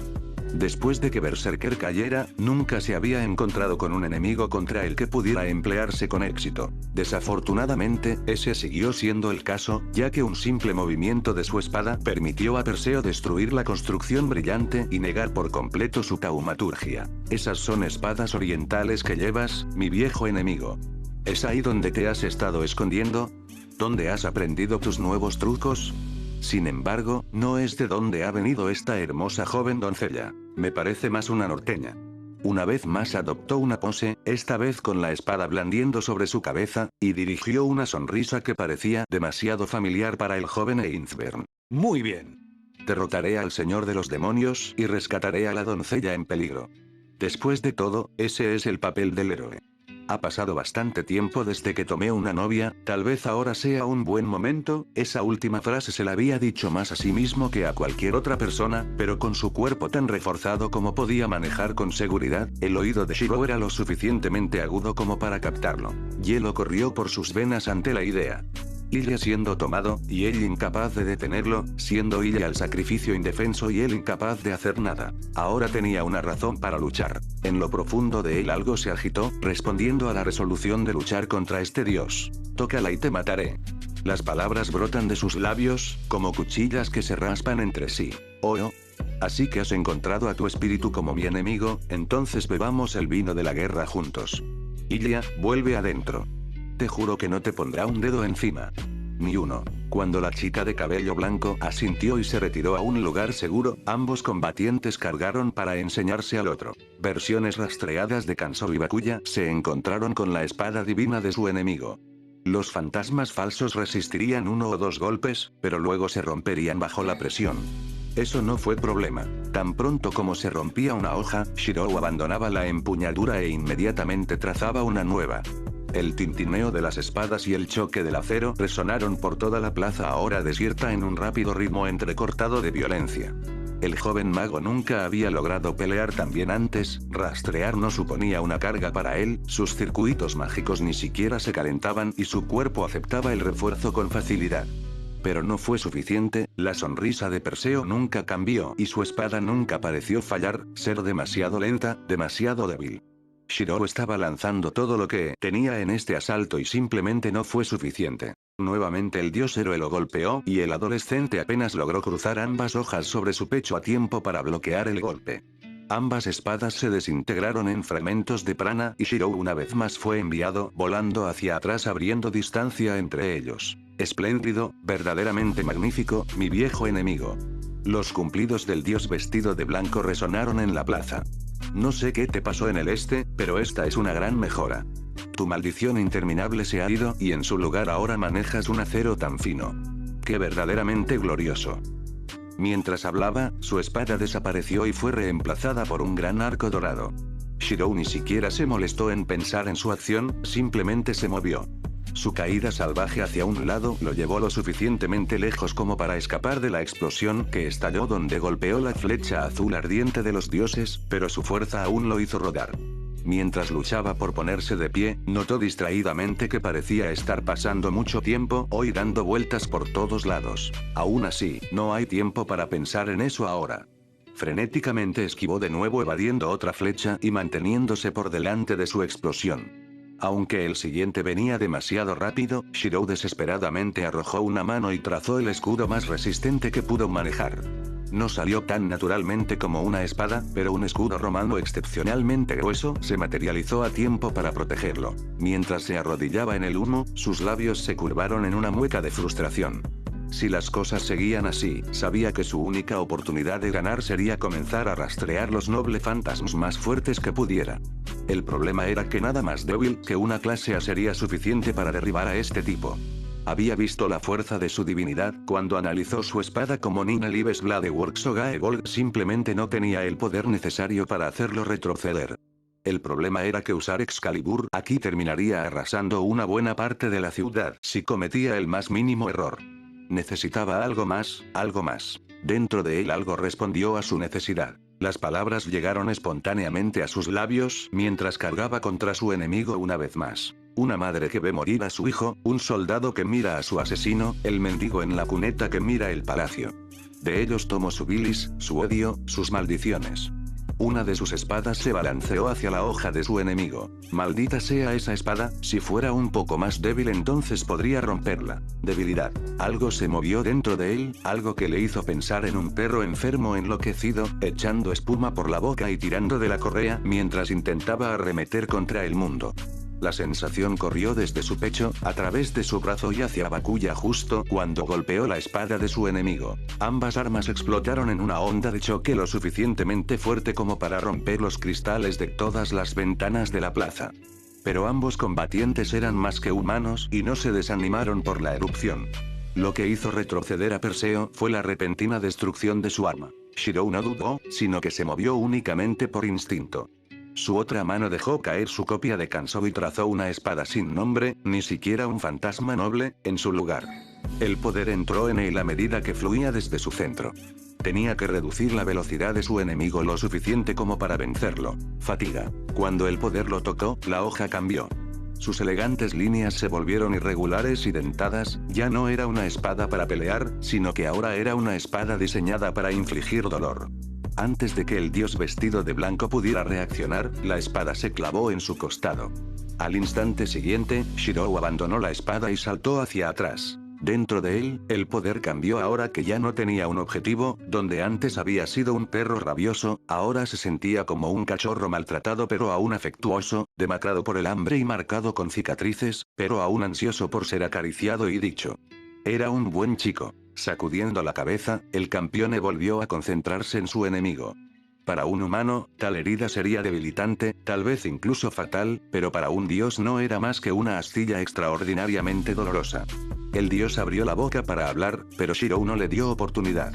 Después de que Berserker cayera, nunca se había encontrado con un enemigo contra el que pudiera emplearse con éxito. Desafortunadamente, ese siguió siendo el caso, ya que un simple movimiento de su espada permitió a Perseo destruir la construcción brillante y negar por completo su taumaturgia. Esas son espadas orientales que llevas, mi viejo enemigo. ¿Es ahí donde te has estado escondiendo? ¿Dónde has aprendido tus nuevos trucos? Sin embargo, no es de donde ha venido esta hermosa joven doncella. Me parece más una norteña. Una vez más adoptó una pose, esta vez con la espada blandiendo sobre su cabeza, y dirigió una sonrisa que parecía demasiado familiar para el joven Einsberg. Muy bien. Derrotaré al señor de los demonios y rescataré a la doncella en peligro. Después de todo, ese es el papel del héroe. Ha pasado bastante tiempo desde que tomé una novia, tal vez ahora sea un buen momento. Esa última frase se la había dicho más a sí mismo que a cualquier otra persona, pero con su cuerpo tan reforzado como podía manejar con seguridad, el oído de Shiro era lo suficientemente agudo como para captarlo. Hielo corrió por sus venas ante la idea. Ilya siendo tomado, y él incapaz de detenerlo, siendo Ilya el sacrificio indefenso y él incapaz de hacer nada. Ahora tenía una razón para luchar. En lo profundo de él algo se agitó, respondiendo a la resolución de luchar contra este dios. Tócala y te mataré. Las palabras brotan de sus labios, como cuchillas que se raspan entre sí. Oh, así que has encontrado a tu espíritu como mi enemigo, entonces bebamos el vino de la guerra juntos. Ilya, vuelve adentro. Te juro que no te pondrá un dedo encima. Ni uno. Cuando la chica de cabello blanco asintió y se retiró a un lugar seguro, ambos combatientes cargaron para enseñarse al otro. Versiones rastreadas de Kansou y Bakuya se encontraron con la espada divina de su enemigo. Los fantasmas falsos resistirían uno o dos golpes, pero luego se romperían bajo la presión. Eso no fue problema. Tan pronto como se rompía una hoja, Shirou abandonaba la empuñadura e inmediatamente trazaba una nueva. El tintineo de las espadas y el choque del acero resonaron por toda la plaza ahora desierta en un rápido ritmo entrecortado de violencia. El joven mago nunca había logrado pelear tan bien antes, rastrear no suponía una carga para él, sus circuitos mágicos ni siquiera se calentaban y su cuerpo aceptaba el refuerzo con facilidad. Pero no fue suficiente, la sonrisa de Perseo nunca cambió y su espada nunca pareció fallar, ser demasiado lenta, demasiado débil. Shirou estaba lanzando todo lo que tenía en este asalto y simplemente no fue suficiente. Nuevamente el dios héroe lo golpeó y el adolescente apenas logró cruzar ambas hojas sobre su pecho a tiempo para bloquear el golpe. Ambas espadas se desintegraron en fragmentos de prana y Shirou una vez más fue enviado volando hacia atrás abriendo distancia entre ellos. Espléndido, verdaderamente magnífico, mi viejo enemigo. Los cumplidos del dios vestido de blanco resonaron en la plaza. No sé qué te pasó en el este, pero esta es una gran mejora. Tu maldición interminable se ha ido y en su lugar ahora manejas un acero tan fino. ¡Qué verdaderamente glorioso! Mientras hablaba, su espada desapareció y fue reemplazada por un gran arco dorado. Shirou ni siquiera se molestó en pensar en su acción, simplemente se movió. Su caída salvaje hacia un lado lo llevó lo suficientemente lejos como para escapar de la explosión que estalló donde golpeó la flecha azul ardiente de los dioses, pero su fuerza aún lo hizo rodar. Mientras luchaba por ponerse de pie, notó distraídamente que parecía estar pasando mucho tiempo hoy dando vueltas por todos lados. Aún así, no hay tiempo para pensar en eso ahora. Frenéticamente esquivó de nuevo evadiendo otra flecha y manteniéndose por delante de su explosión. Aunque el siguiente venía demasiado rápido, Shirou desesperadamente arrojó una mano y trazó el escudo más resistente que pudo manejar. No salió tan naturalmente como una espada, pero un escudo romano excepcionalmente grueso se materializó a tiempo para protegerlo. Mientras se arrodillaba en el humo, sus labios se curvaron en una mueca de frustración. Si las cosas seguían así, sabía que su única oportunidad de ganar sería comenzar a rastrear los nobles fantasmas más fuertes que pudiera. El problema era que nada más débil que una clase A sería suficiente para derribar a este tipo. Había visto la fuerza de su divinidad cuando analizó su espada como Nina Libes Bladeworks o Gaegold simplemente no tenía el poder necesario para hacerlo retroceder. El problema era que usar Excalibur aquí terminaría arrasando una buena parte de la ciudad si cometía el más mínimo error. Necesitaba algo más, algo más. Dentro de él algo respondió a su necesidad. Las palabras llegaron espontáneamente a sus labios mientras cargaba contra su enemigo una vez más. Una madre que ve morir a su hijo, un soldado que mira a su asesino, el mendigo en la cuneta que mira el palacio. De ellos tomó su bilis, su odio, sus maldiciones. Una de sus espadas se balanceó hacia la hoja de su enemigo. Maldita sea esa espada, si fuera un poco más débil entonces podría romperla. Debilidad. Algo se movió dentro de él, algo que le hizo pensar en un perro enfermo enloquecido, echando espuma por la boca y tirando de la correa mientras intentaba arremeter contra el mundo. La sensación corrió desde su pecho, a través de su brazo y hacia Bakuya justo cuando golpeó la espada de su enemigo. Ambas armas explotaron en una onda de choque lo suficientemente fuerte como para romper los cristales de todas las ventanas de la plaza. Pero ambos combatientes eran más que humanos y no se desanimaron por la erupción. Lo que hizo retroceder a Perseo fue la repentina destrucción de su arma. Shirou no dudó, sino que se movió únicamente por instinto. Su otra mano dejó caer su copia de Kansou y trazó una espada sin nombre, ni siquiera un fantasma noble, en su lugar. El poder entró en él a medida que fluía desde su centro. Tenía que reducir la velocidad de su enemigo lo suficiente como para vencerlo. Fatiga. Cuando el poder lo tocó, la hoja cambió. Sus elegantes líneas se volvieron irregulares y dentadas, ya no era una espada para pelear, sino que ahora era una espada diseñada para infligir dolor. Antes de que el dios vestido de blanco pudiera reaccionar, la espada se clavó en su costado. Al instante siguiente, Shirou abandonó la espada y saltó hacia atrás. Dentro de él, el poder cambió ahora que ya no tenía un objetivo, donde antes había sido un perro rabioso, ahora se sentía como un cachorro maltratado pero aún afectuoso, demacrado por el hambre y marcado con cicatrices, pero aún ansioso por ser acariciado y dicho. Era un buen chico. Sacudiendo la cabeza, el campeón volvió a concentrarse en su enemigo. Para un humano, tal herida sería debilitante, tal vez incluso fatal, pero para un dios no era más que una astilla extraordinariamente dolorosa. El dios abrió la boca para hablar, pero Shirou no le dio oportunidad.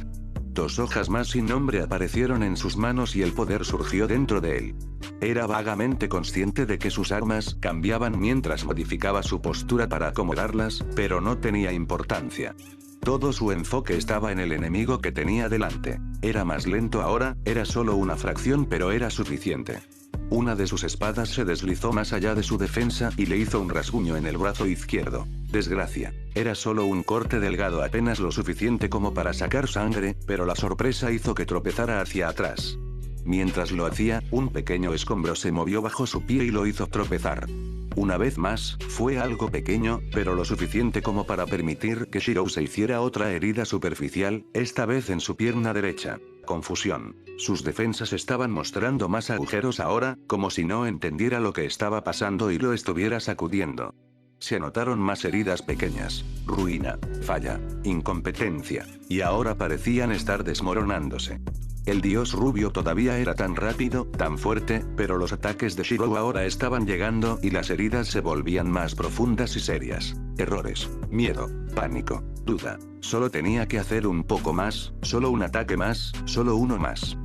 2 hojas más sin nombre aparecieron en sus manos y el poder surgió dentro de él. Era vagamente consciente de que sus armas cambiaban mientras modificaba su postura para acomodarlas, pero no tenía importancia. Todo su enfoque estaba en el enemigo que tenía delante. Era más lento ahora, era solo una fracción pero era suficiente. Una de sus espadas se deslizó más allá de su defensa y le hizo un rasguño en el brazo izquierdo. Desgracia. Era solo un corte delgado apenas lo suficiente como para sacar sangre, pero la sorpresa hizo que tropezara hacia atrás. Mientras lo hacía, un pequeño escombro se movió bajo su pie y lo hizo tropezar. Una vez más, fue algo pequeño, pero lo suficiente como para permitir que Shirou se hiciera otra herida superficial, esta vez en su pierna derecha. Confusión. Sus defensas estaban mostrando más agujeros ahora, como si no entendiera lo que estaba pasando y lo estuviera sacudiendo. Se anotaron más heridas pequeñas. Ruina, falla, incompetencia. Y ahora parecían estar desmoronándose. El dios rubio todavía era tan rápido, tan fuerte, pero los ataques de Shirou ahora estaban llegando y las heridas se volvían más profundas y serias. Errores, miedo, pánico, duda. Solo tenía que hacer un poco más, solo un ataque más, solo uno más.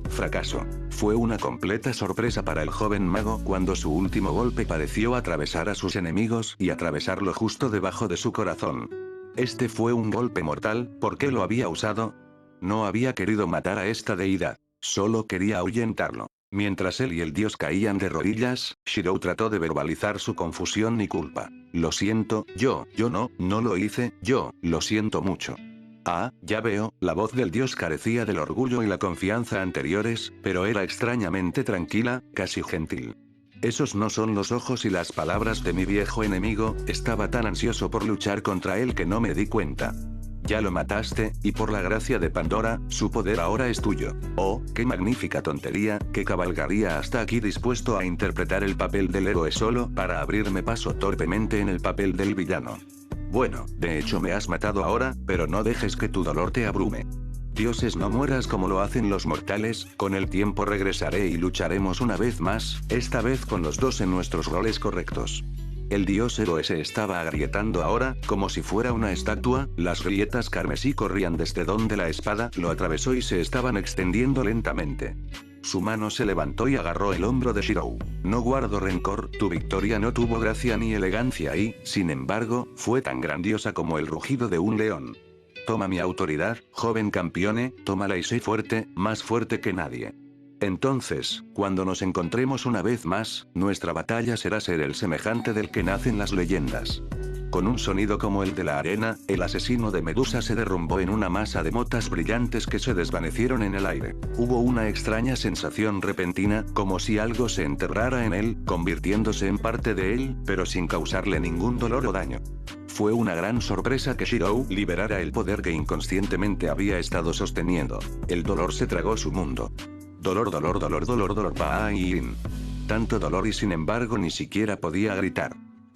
Fracaso. Fue una completa sorpresa para el joven mago cuando su último golpe pareció atravesar a sus enemigos y atravesarlo justo debajo de su corazón. Este fue un golpe mortal, ¿por qué lo había usado? No había querido matar a esta deidad, solo quería ahuyentarlo. Mientras él y el dios caían de rodillas, Shirou trató de verbalizar su confusión y culpa. Lo siento, yo no lo hice, yo, lo siento mucho. Ah, ya veo, la voz del dios carecía del orgullo y la confianza anteriores, pero era extrañamente tranquila, casi gentil. Esos no son los ojos y las palabras de mi viejo enemigo, estaba tan ansioso por luchar contra él que no me di cuenta. Ya lo mataste, y por la gracia de Pandora, su poder ahora es tuyo. Oh, qué magnífica tontería, que cabalgaría hasta aquí dispuesto a interpretar el papel del héroe solo para abrirme paso torpemente en el papel del villano. Bueno, de hecho me has matado ahora, pero no dejes que tu dolor te abrume. Dioses, no mueras como lo hacen los mortales, con el tiempo regresaré y lucharemos una vez más, esta vez con los dos en nuestros roles correctos. El dios héroe se estaba agrietando ahora, como si fuera una estatua, las grietas carmesí corrían desde donde la espada lo atravesó y se estaban extendiendo lentamente. Su mano se levantó y agarró el hombro de Shirou. No guardo rencor, tu victoria no tuvo gracia ni elegancia y, sin embargo, fue tan grandiosa como el rugido de un león. Toma mi autoridad, joven campeone, tómala y sé fuerte, más fuerte que nadie. Entonces, cuando nos encontremos una vez más, nuestra batalla será ser el semejante del que nacen las leyendas. Con un sonido como el de la arena, el asesino de Medusa se derrumbó en una masa de motas brillantes que se desvanecieron en el aire. Hubo una extraña sensación repentina, como si algo se enterrara en él, convirtiéndose en parte de él, pero sin causarle ningún dolor o daño. Fue una gran sorpresa que Shirou liberara el poder que inconscientemente había estado sosteniendo. El dolor se tragó su mundo. Dolor, dolor, dolor, dolor, dolor, pain. Tanto dolor y sin embargo ni siquiera podía gritar.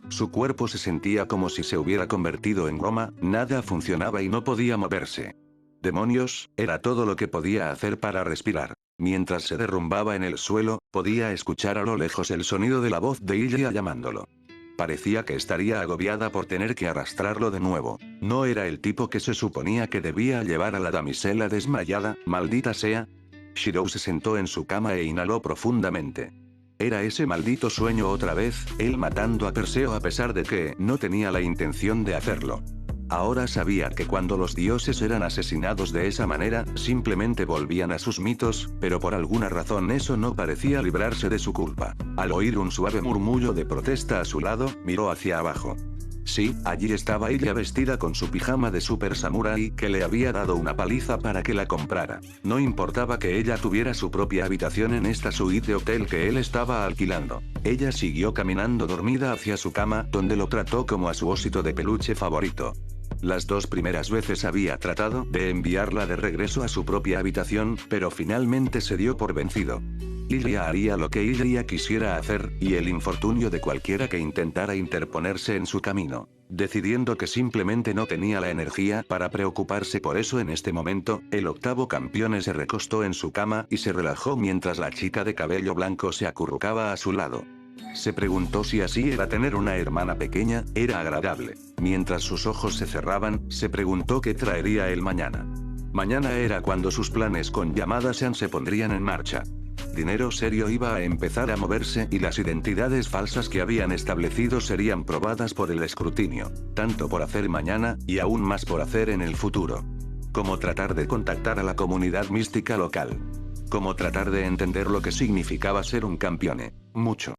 Su cuerpo se sentía como si se hubiera convertido en goma, nada funcionaba y no podía moverse. Demonios, era todo lo que podía hacer para respirar. Mientras se derrumbaba en el suelo, podía escuchar a lo lejos el sonido de la voz de Ilya llamándolo. Parecía que estaría agobiada por tener que arrastrarlo de nuevo. No era el tipo que se suponía que debía llevar a la damisela desmayada, maldita sea. Shirou se sentó en su cama e inhaló profundamente. Era ese maldito sueño otra vez, él matando a Perseo a pesar de que no tenía la intención de hacerlo. Ahora sabía que cuando los dioses eran asesinados de esa manera, simplemente volvían a sus mitos, pero por alguna razón eso no parecía librarse de su culpa. Al oír un suave murmullo de protesta a su lado, miró hacia abajo. Sí, allí estaba ella vestida con su pijama de super samurai que le había dado una paliza para que la comprara. No importaba que ella tuviera su propia habitación en esta suite de hotel que él estaba alquilando. Ella siguió caminando dormida hacia su cama, donde lo trató como a su osito de peluche favorito. Las dos primeras veces había tratado de enviarla de regreso a su propia habitación, pero finalmente se dio por vencido. Ilya haría lo que Ilya quisiera hacer, y el infortunio de cualquiera que intentara interponerse en su camino. Decidiendo que simplemente no tenía la energía para preocuparse por eso en este momento, el octavo campeón se recostó en su cama y se relajó mientras la chica de cabello blanco se acurrucaba a su lado. Se preguntó si así era tener una hermana pequeña, era agradable. Mientras sus ojos se cerraban, se preguntó qué traería el mañana. Mañana era cuando sus planes con Yamada-san se pondrían en marcha. Dinero serio iba a empezar a moverse y las identidades falsas que habían establecido serían probadas por el escrutinio, tanto por hacer mañana, y aún más por hacer en el futuro. Como tratar de contactar a la comunidad mística local. Como tratar de entender lo que significaba ser un campeone. Mucho.